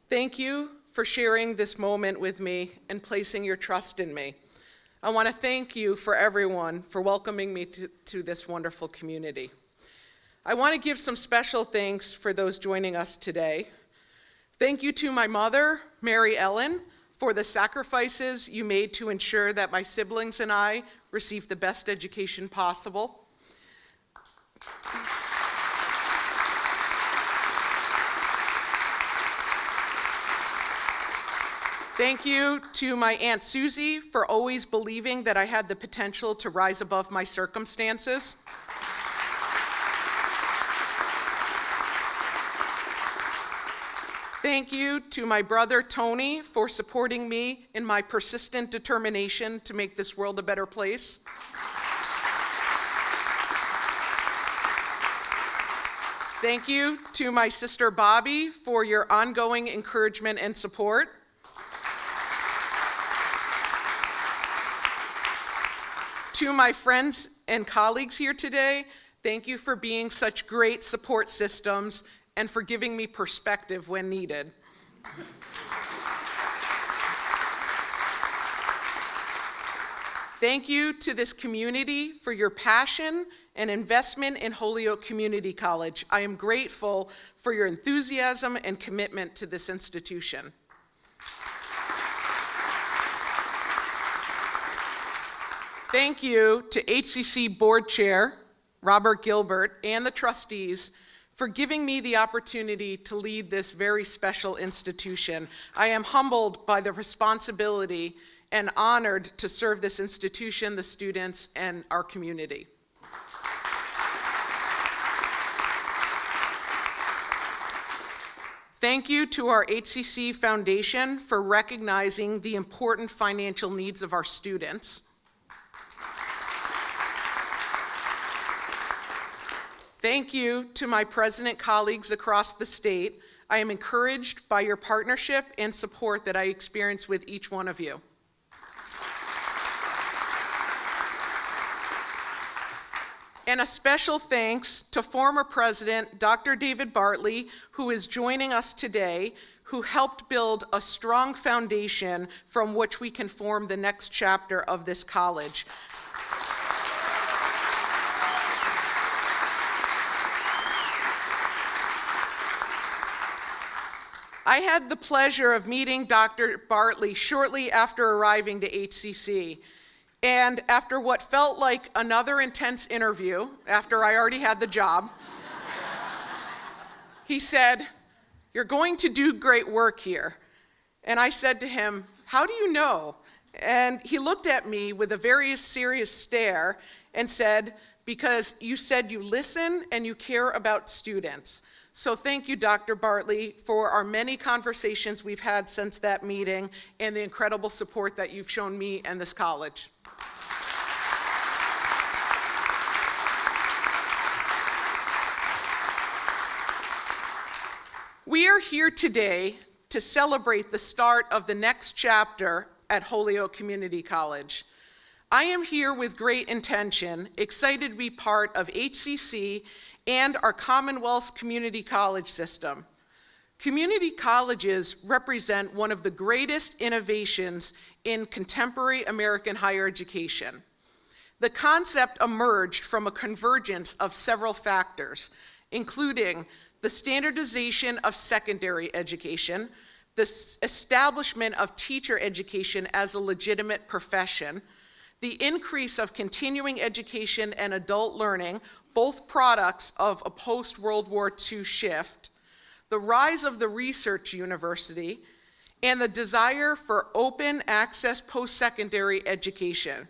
Thank you for sharing this moment with me and placing your trust in me. I want to thank you for everyone for welcoming me to this wonderful community. I want to give some special thanks for those joining us today. Thank you to my mother, Mary Ellen, for the sacrifices you made to ensure that my siblings and I received the best education possible. Thank you to my Aunt Susie for always believing that I had the potential to rise above my circumstances. Thank you to my brother, Tony, for supporting me in my persistent determination to make this world a better place. Thank you to my sister, Bobby, for your ongoing encouragement and support. To my friends and colleagues here today, thank you for being such great support systems and for giving me perspective when needed. Thank you to this community for your passion and investment in Holyoke Community College. I am grateful for your enthusiasm and commitment to this institution. Thank you to HCC Board Chair Robert Gilbert and the trustees for giving me the opportunity to lead this very special institution. I am humbled by the responsibility and honored to serve this institution, the students, and our community. Thank you to our HCC Foundation for recognizing the important financial needs of our students. Thank you to my president colleagues across the state. I am encouraged by your partnership and support that I experience with each one of you. And a special thanks to former President Dr. David Bartley, who is joining us today, who helped build a strong foundation from which we can form the next chapter of this college. I had the pleasure of meeting Dr. Bartley shortly after arriving to HCC, And after what felt like another intense interview, after I already had the job, he said, "You're going to do great work here." And I said to him, "How do you know?" And he looked at me with a very serious stare and said, "Because you said you listen and you care about students." So thank you, Dr. Bartley, for our many conversations we've had since that meeting and the incredible support that you've shown me and this college. We are here today to celebrate the start of the next chapter at Holyoke Community College. I am here with great intention, excited to be part of HCC and our Commonwealth's community college system. Community colleges represent one of the greatest innovations in contemporary American higher education. The concept emerged from a convergence of several factors, including the standardization of secondary education, the establishment of teacher education as a legitimate profession, the increase of continuing education and adult learning, both products of a post-World War II shift, the rise of the research university, and the desire for open access post-secondary education.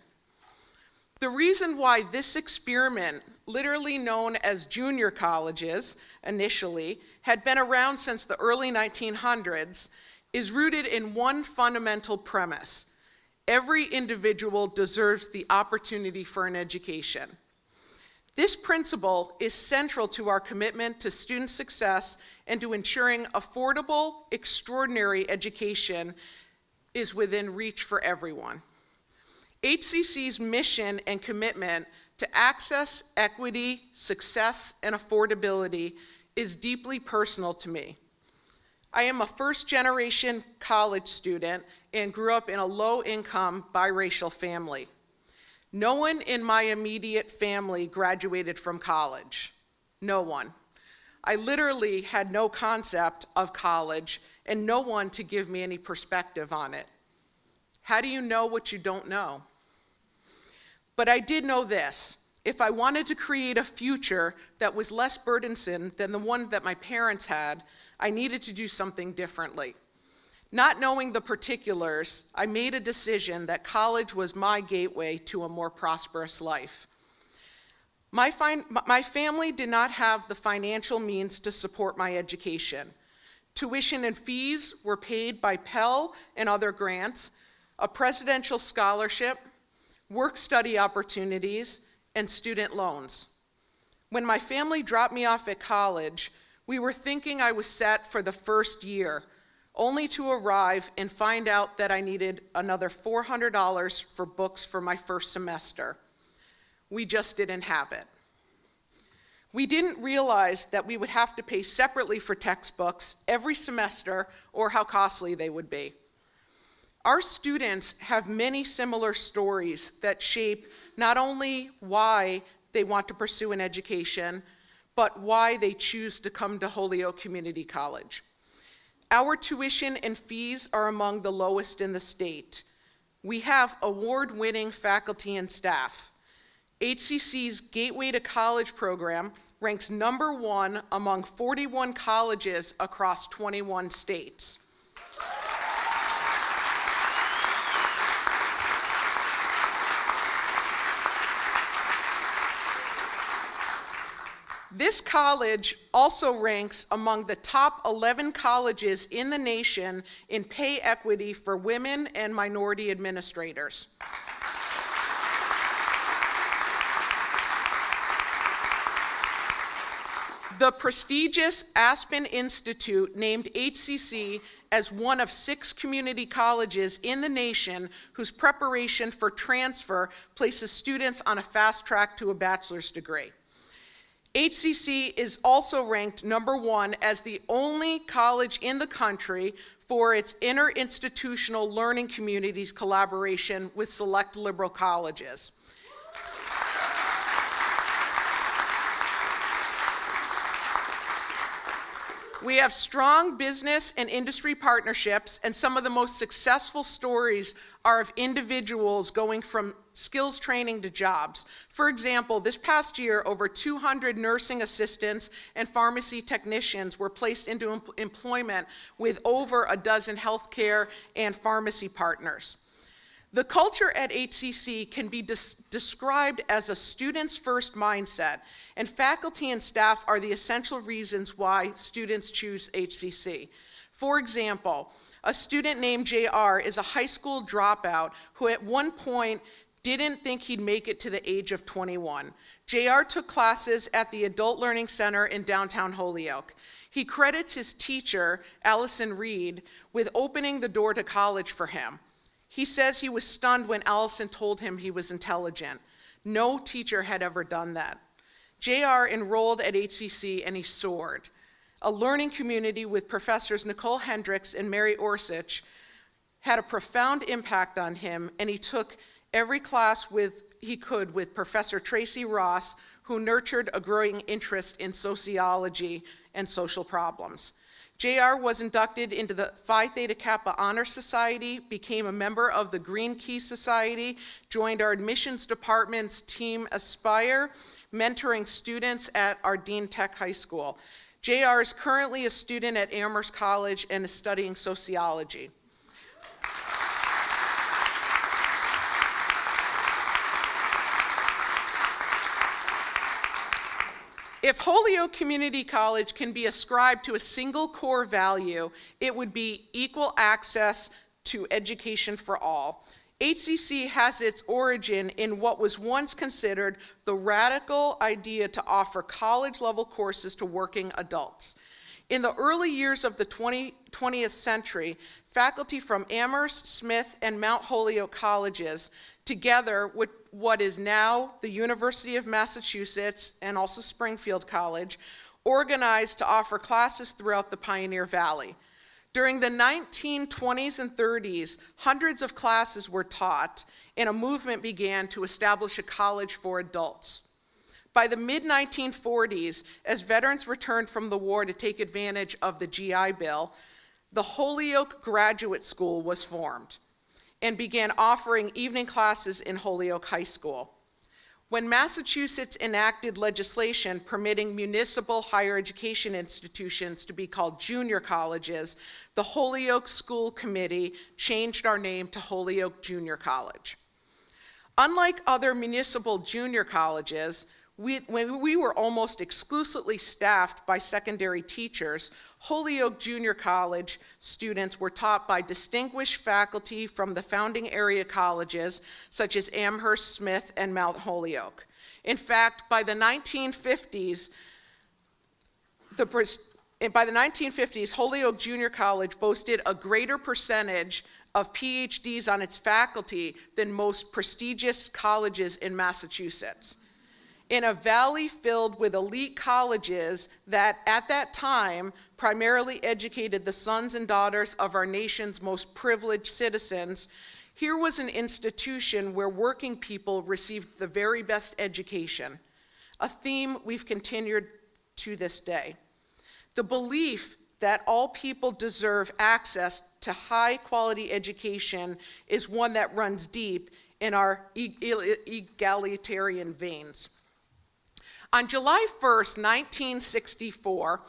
The reason why this experiment, literally known as junior colleges initially, had been around since the early 1900s is rooted in one fundamental premise: every individual deserves the opportunity for an education. This principle is central to our commitment to student success and to ensuring affordable, extraordinary education is within reach for everyone. HCC's mission and commitment to access, equity, success, and affordability is deeply personal to me. I am a first-generation college student and grew up in a low-income biracial family. No one in my immediate family graduated from college. No one. I literally had no concept of college and no one to give me any perspective on it. How do you know what you don't know? But I did know this: if I wanted to create a future that was less burdensome than the one that my parents had, I needed to do something differently. Not knowing the particulars, I made a decision that college was my gateway to a more prosperous life. My family did not have the financial means to support my education. Tuition and fees were paid by Pell and other grants, a presidential scholarship, work-study opportunities, and student loans. When my family dropped me off at college, we were thinking I was set for the first year, only to arrive and find out that I needed another $400 for books for my first semester. We just didn't have it. We didn't realize that we would have to pay separately for textbooks every semester or how costly they would be. Our students have many similar stories that shape not only why they want to pursue an education, but why they choose to come to Holyoke Community College. Our tuition and fees are among the lowest in the state. We have award-winning faculty and staff. HCC's Gateway to College program ranks #1 among 41 colleges across 21 states. This college also ranks among the top 11 colleges in the nation in pay equity for women and minority administrators. The prestigious Aspen Institute named HCC as one of 6 community colleges in the nation whose preparation for transfer places students on a fast track to a bachelor's degree. HCC is also ranked #1 as the only college in the country for its interinstitutional learning communities collaboration with select liberal colleges. We have strong business and industry partnerships, and some of the most successful stories are of individuals going from skills training to jobs. For example, this past year, over 200 nursing assistants and pharmacy technicians were placed into employment with over a dozen healthcare and pharmacy partners. The culture at HCC can be described as a students first mindset, and faculty and staff are the essential reasons why students choose HCC. For example, a student named JR is a high school dropout who at one point didn't think he'd make it to the age of 21. JR took classes at the Adult Learning Center in downtown Holyoke. He credits his teacher, Allison Reed, with opening the door to college for him. He says he was stunned when Allison told him he was intelligent. No teacher had ever done that. JR enrolled at HCC and he soared. A learning community with professors Nicole Hendricks and Mary Orsich had a profound impact on him, and he took every class he could with Professor Tracy Ross, who nurtured a growing interest in sociology and social problems. JR was inducted into the Phi Theta Kappa Honor Society, became a member of the Green Key Society, joined our admissions department's team Aspire, mentoring students at Ardeen Tech High School. JR is currently a student at Amherst College and is studying sociology. If Holyoke Community College can be ascribed to a single core value, it would be equal access to education for all. HCC has its origin in what was once considered the radical idea to offer college-level courses to working adults. In the early years of the 20th century, faculty from Amherst, Smith, and Mount Holyoke colleges, together with what is now the University of Massachusetts and also Springfield College, organized to offer classes throughout the Pioneer Valley. During the 1920s and 30s, hundreds of classes were taught, and a movement began to establish a college for adults. By the mid-1940s, as veterans returned from the war to take advantage of the GI Bill, the Holyoke Graduate School was formed and began offering evening classes in Holyoke High School. When Massachusetts enacted legislation permitting municipal higher education institutions to be called junior colleges, the Holyoke School Committee changed our name to Holyoke Junior College. Unlike other municipal junior colleges, when we were almost exclusively staffed by secondary teachers, Holyoke Junior College students were taught by distinguished faculty from the founding area colleges, such as Amherst, Smith, and Mount Holyoke. In fact, by the 1950s, Holyoke Junior College boasted a greater percentage of Ph.D.s on its faculty than most prestigious colleges in Massachusetts. In a valley filled with elite colleges that, at that time, primarily educated the sons and daughters of our nation's most privileged citizens, here was an institution where working people received the very best education, a theme we've continued to this day. The belief that all people deserve access to high-quality education is one that runs deep in our egalitarian veins. On July 1st, 1964,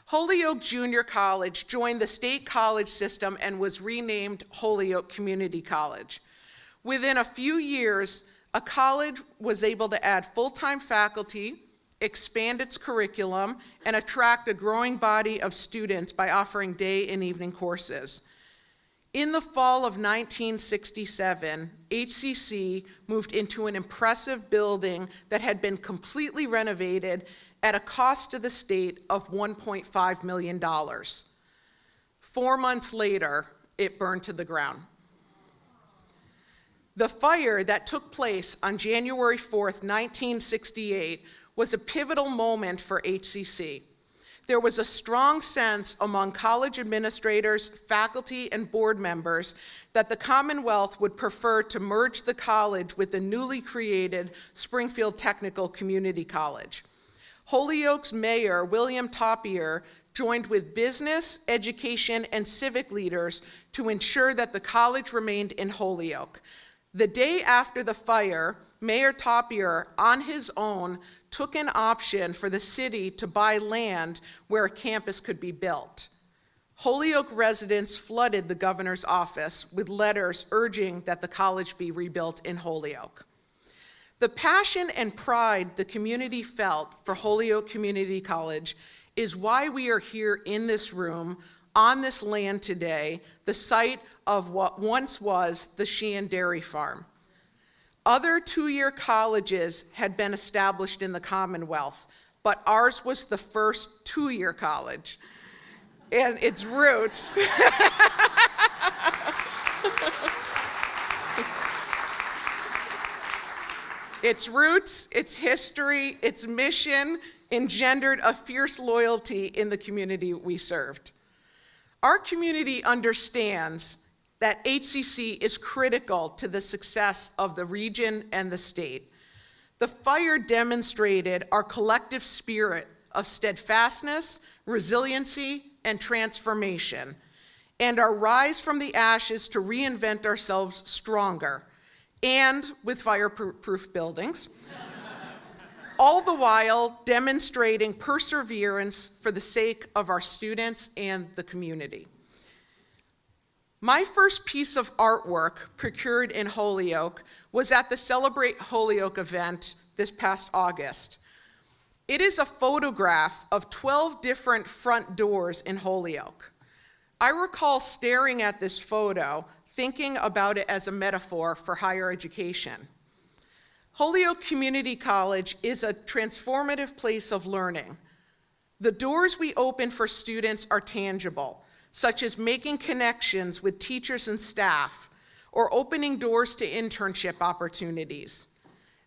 Holyoke Junior College joined the state college system and was renamed Holyoke Community College. Within a few years, a college was able to add full-time faculty, expand its curriculum, and attract a growing body of students by offering day and evening courses. In the fall of 1967, HCC moved into an impressive building that had been completely renovated at a cost to the state of $1.5 million. 4 months later, it burned to the ground. The fire that took place on January 4th, 1968, was a pivotal moment for HCC. There was a strong sense among college administrators, faculty, and board members that the Commonwealth would prefer to merge the college with the newly created Springfield Technical Community College. Holyoke's mayor, William Toppier, joined with business, education, and civic leaders to ensure that the college remained in Holyoke. The day after the fire, Mayor Topier, on his own, took an option for the city to buy land where a campus could be built. Holyoke residents flooded the governor's office with letters urging that the college be rebuilt in Holyoke. The passion and pride the community felt for Holyoke Community College is why we are here in this room, on this land today, the site of what once was the Sheehan Dairy Farm. Other two-year colleges had been established in the Commonwealth, but ours was the first two-year college. And its roots, its history, its mission engendered a fierce loyalty in the community we served. Our community understands that HCC is critical to the success of the region and the state. The fire demonstrated our collective spirit of steadfastness, resiliency, and transformation, and our rise from the ashes to reinvent ourselves stronger, and with fireproof buildings, all the while demonstrating perseverance for the sake of our students and the community. My first piece of artwork procured in Holyoke was at the Celebrate Holyoke event this past August. It is a photograph of 12 different front doors in Holyoke. I recall staring at this photo, thinking about it as a metaphor for higher education. Holyoke Community College is a transformative place of learning. The doors we open for students are tangible, such as making connections with teachers and staff, or opening doors to internship opportunities.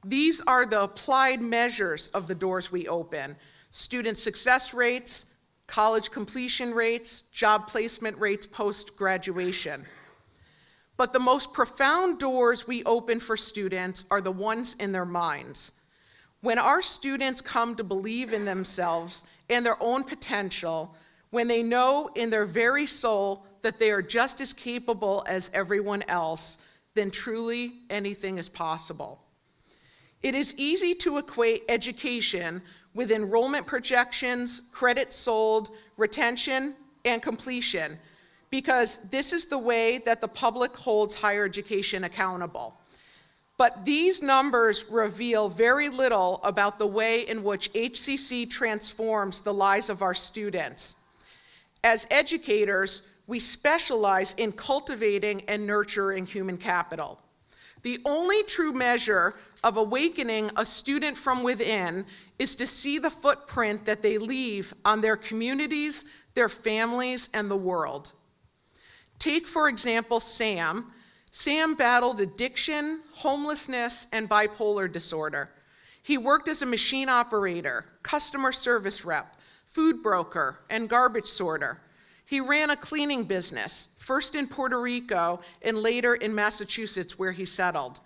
These are the applied measures of the doors we open: student success rates, college completion rates, job placement rates post-graduation. But the most profound doors we open for students are the ones in their minds. When our students come to believe in themselves and their own potential, when they know in their very soul that they are just as capable as everyone else, then truly anything is possible. It is easy to equate education with enrollment projections, credits sold, retention, and completion, because this is the way that the public holds higher education accountable. But these numbers reveal very little about the way in which HCC transforms the lives of our students. As educators, we specialize in cultivating and nurturing human capital. The only true measure of awakening a student from within is to see the footprint that they leave on their communities, their families, and the world. Take, for example, Sam. Sam battled addiction, homelessness, and bipolar disorder. He worked as a machine operator, customer service rep, food broker, and garbage sorter. He ran a cleaning business, first in Puerto Rico and later in Massachusetts, where he settled.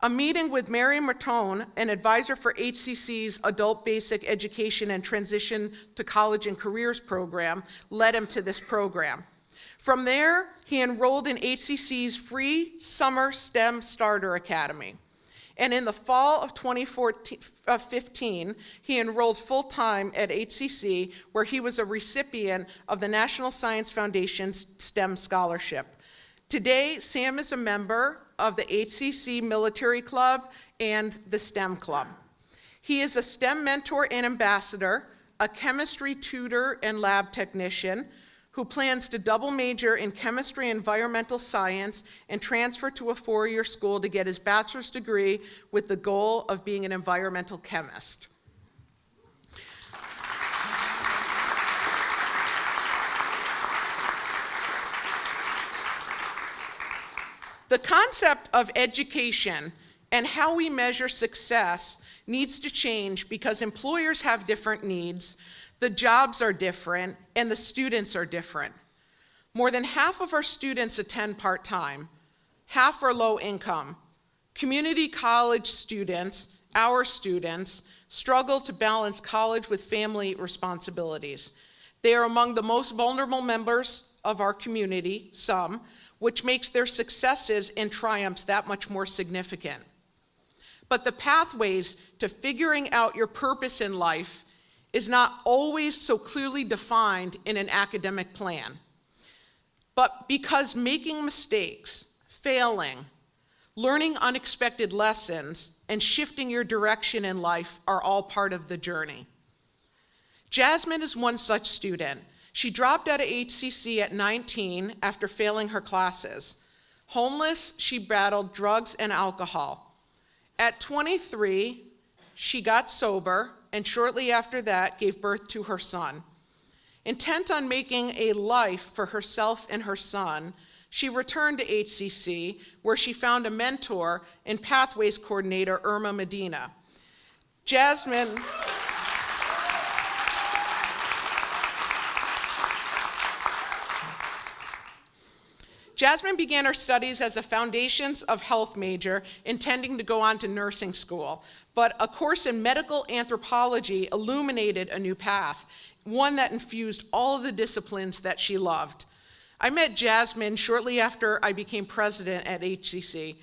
A meeting with Mary Matone, an advisor for HCC's Adult Basic Education and Transition to College and Careers program, led him to this program. From there, he enrolled in HCC's free summer STEM Starter Academy. And in the fall of 2015, he enrolled full-time at HCC, where he was a recipient of the National Science Foundation's STEM Scholarship. Today, Sam is a member of the HCC Military Club and the STEM Club. He is a STEM mentor and ambassador, a chemistry tutor and lab technician, who plans to double major in chemistry and environmental science and transfer to a four-year school to get his bachelor's degree with the goal of being an environmental chemist. The concept of education and how we measure success needs to change because employers have different needs, the jobs are different, and the students are different. More than half of our students attend part-time. Half are low income. Community college students, our students, struggle to balance college with family responsibilities. They are among the most vulnerable members of our community, some, which makes their successes and triumphs that much more significant. But the pathways to figuring out your purpose in life is not always so clearly defined in an academic plan. But because making mistakes, failing, learning unexpected lessons, and shifting your direction in life are all part of the journey. Jasmine is one such student. She dropped out of HCC at 19 after failing her classes. Homeless, she battled drugs and alcohol. At 23, she got sober, and shortly after that gave birth to her son. Intent on making a life for herself and her son, she returned to HCC, where she found a mentor and Pathways coordinator, Irma Medina. Jasmine began her studies as a Foundations of Health major, intending to go on to nursing school. But a course in medical anthropology illuminated a new path, one that infused all of the disciplines that she loved. I met Jasmine shortly after I became president at HCC.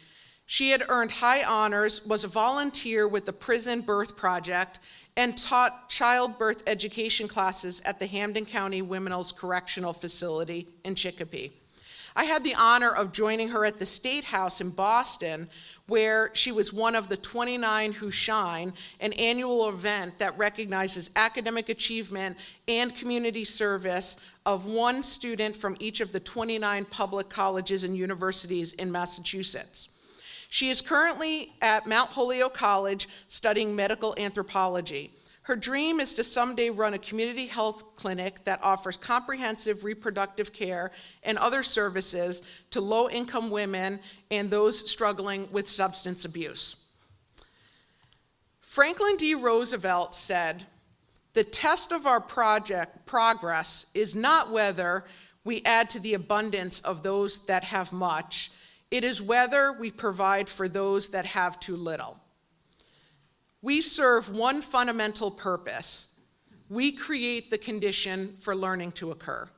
She had earned high honors, was a volunteer with the Prison Birth Project, and taught childbirth education classes at the Hampden County Women's Correctional Facility in Chicopee. I had the honor of joining her at the State House in Boston, where she was one of the 29 Who Shine, an annual event that recognizes academic achievement and community service of one student from each of the 29 public colleges and universities in Massachusetts. She is currently at Mount Holyoke College studying medical anthropology. Her dream is to someday run a community health clinic that offers comprehensive reproductive care and other services to low-income women and those struggling with substance abuse. Franklin D. Roosevelt said, "The test of our progress is not whether we add to the abundance of those that have much, it is whether we provide for those that have too little." We serve one fundamental purpose. We create the condition for learning to occur.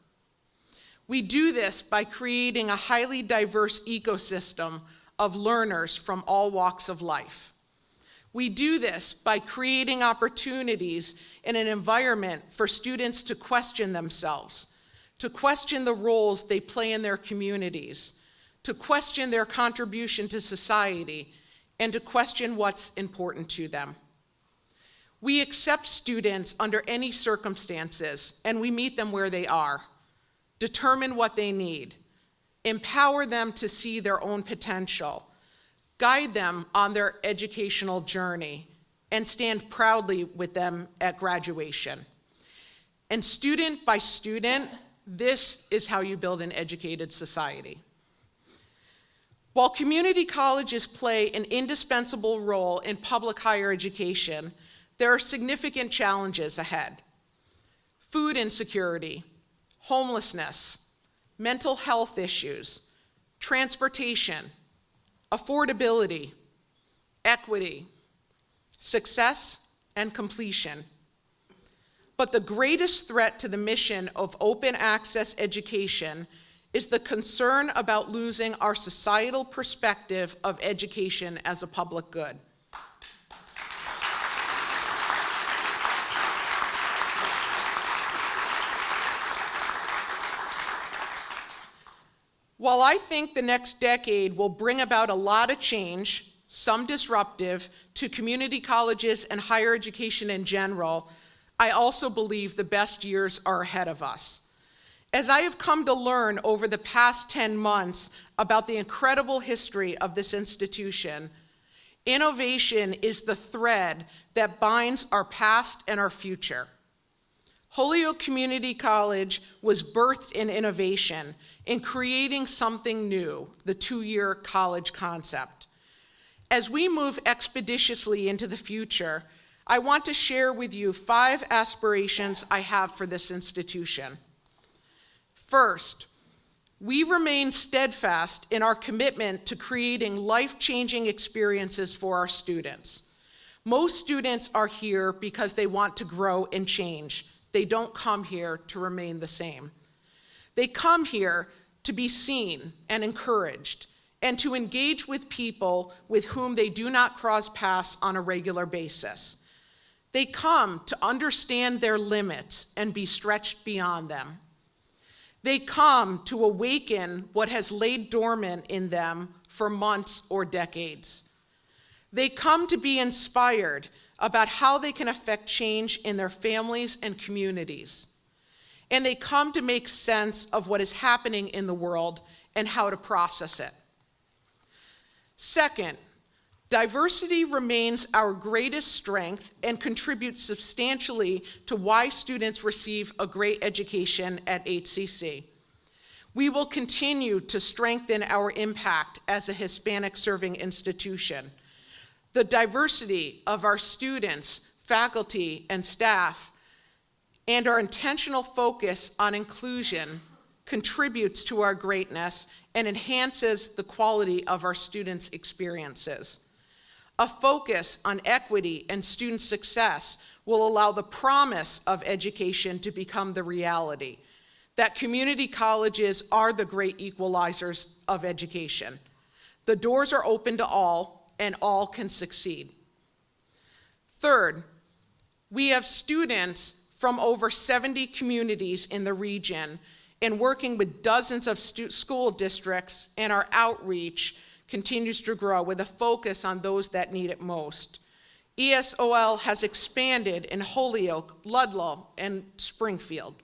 We do this by creating a highly diverse ecosystem of learners from all walks of life. We do this by creating opportunities in an environment for students to question themselves, to question the roles they play in their communities, to question their contribution to society, and to question what's important to them. We accept students under any circumstances, and we meet them where they are, determine what they need, empower them to see their own potential, guide them on their educational journey, and stand proudly with them at graduation. And student by student, this is how you build an educated society. While community colleges play an indispensable role in public higher education, there are significant challenges ahead. Food insecurity, homelessness, mental health issues, transportation, affordability, equity, success, and completion. But the greatest threat to the mission of open access education is the concern about losing our societal perspective of education as a public good. While I think the next decade will bring about a lot of change, some disruptive, to community colleges and higher education in general, I also believe the best years are ahead of us. As I have come to learn over the past 10 months about the incredible history of this institution, innovation is the thread that binds our past and our future. Holyoke Community College was birthed in innovation, in creating something new, the two-year college concept. As we move expeditiously into the future, I want to share with you 5 aspirations I have for this institution. First, we remain steadfast in our commitment to creating life-changing experiences for our students. Most students are here because they want to grow and change, They don't come here to remain the same. They come here to be seen and encouraged and to engage with people with whom they do not cross paths on a regular basis. They come to understand their limits and be stretched beyond them. They come to awaken what has laid dormant in them for months or decades. They come to be inspired about how they can affect change in their families and communities. And they come to make sense of what is happening in the world and how to process it. Second, diversity remains our greatest strength and contributes substantially to why students receive a great education at HCC. We will continue to strengthen our impact as a Hispanic-serving institution. The diversity of our students, faculty, and staff, and our intentional focus on inclusion contributes to our greatness and enhances the quality of our students' experiences. A focus on equity and student success will allow the promise of education to become the reality, that community colleges are the great equalizers of education. The doors are open to all, and all can succeed. Third, we have students from over 70 communities in the region and working with dozens of school districts, and our outreach continues to grow with a focus on those that need it most. ESOL has expanded in Holyoke, Ludlow, and Springfield.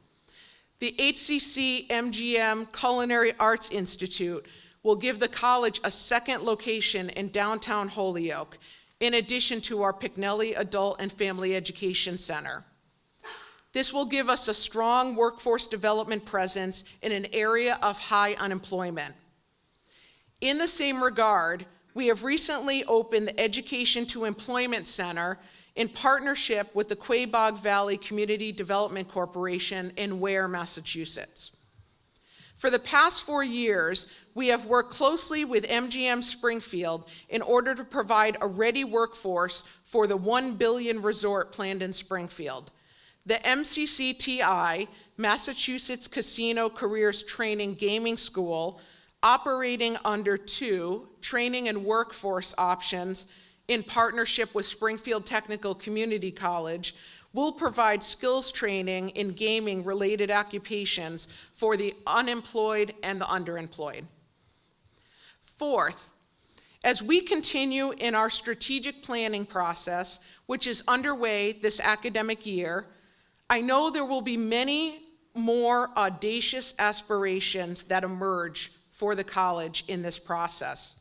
The HCC MGM Culinary Arts Institute will give the college a second location in downtown Holyoke, in addition to our Pinelli Adult and Family Education Center. This will give us a strong workforce development presence in an area of high unemployment. In the same regard, we have recently opened the Education to Employment Center in partnership with the Quabog Valley Community Development Corporation in Ware, Massachusetts. For the past 4 years, we have worked closely with MGM Springfield in order to provide a ready workforce for the $1 billion resort planned in Springfield. The MCCTI, Massachusetts Casino Careers Training Gaming School, operating under 2 training and workforce options in partnership with Springfield Technical Community College, will provide skills training in gaming-related occupations for the unemployed and the underemployed. Fourth, as we continue in our strategic planning process, which is underway this academic year, I know there will be many more audacious aspirations that emerge for the college in this process.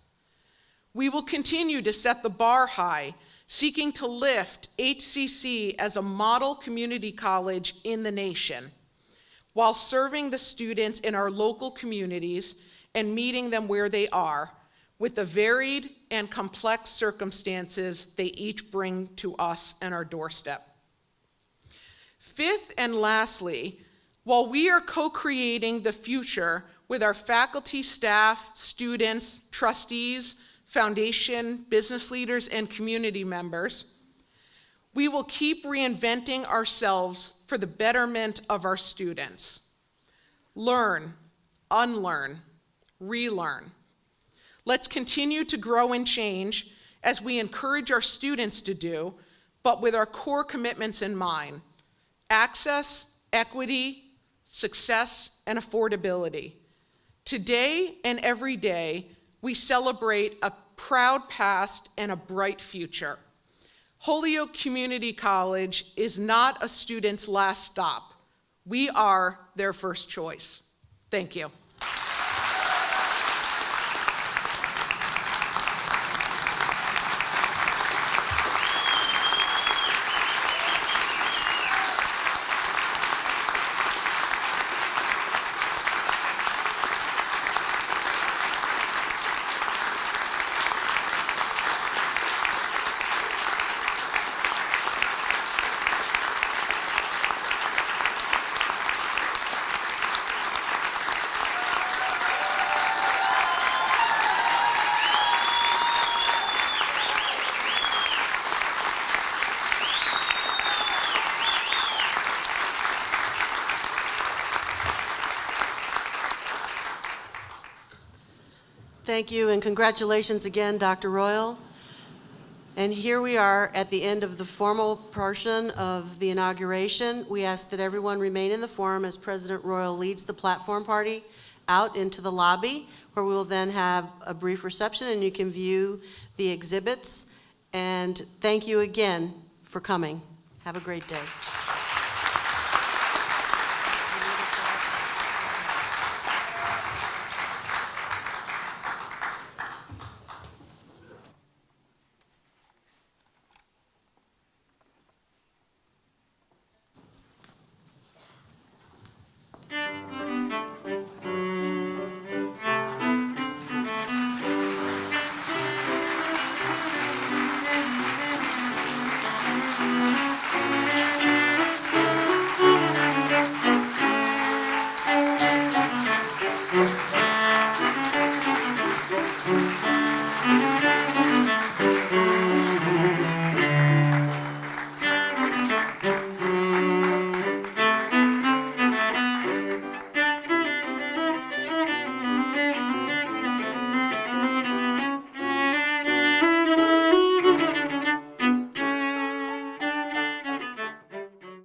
We will continue to set the bar high, seeking to lift HCC as a model community college in the nation, while serving the students in our local communities and meeting them where they are, with the varied and complex circumstances they each bring to us and our doorstep. Fifth and lastly, while we are co-creating the future with our faculty, staff, students, trustees, foundation, business leaders, and community members, we will keep reinventing ourselves for the betterment of our students. Learn, unlearn, relearn. Let's continue to grow and change as we encourage our students to do, but with our core commitments in mind: access, equity, success, and affordability. Today and every day, we celebrate a proud past and a bright future. Holyoke Community College is not a student's last stop. We are their first choice. Thank you. Thank you, and congratulations again, Dr. Royal. And here we are at the end of the formal portion of the inauguration. We ask that everyone remain in the forum as President Royal leads the platform party out into the lobby, where we will then have a brief reception and you can view the exhibits. And thank you again for coming. Have a great day.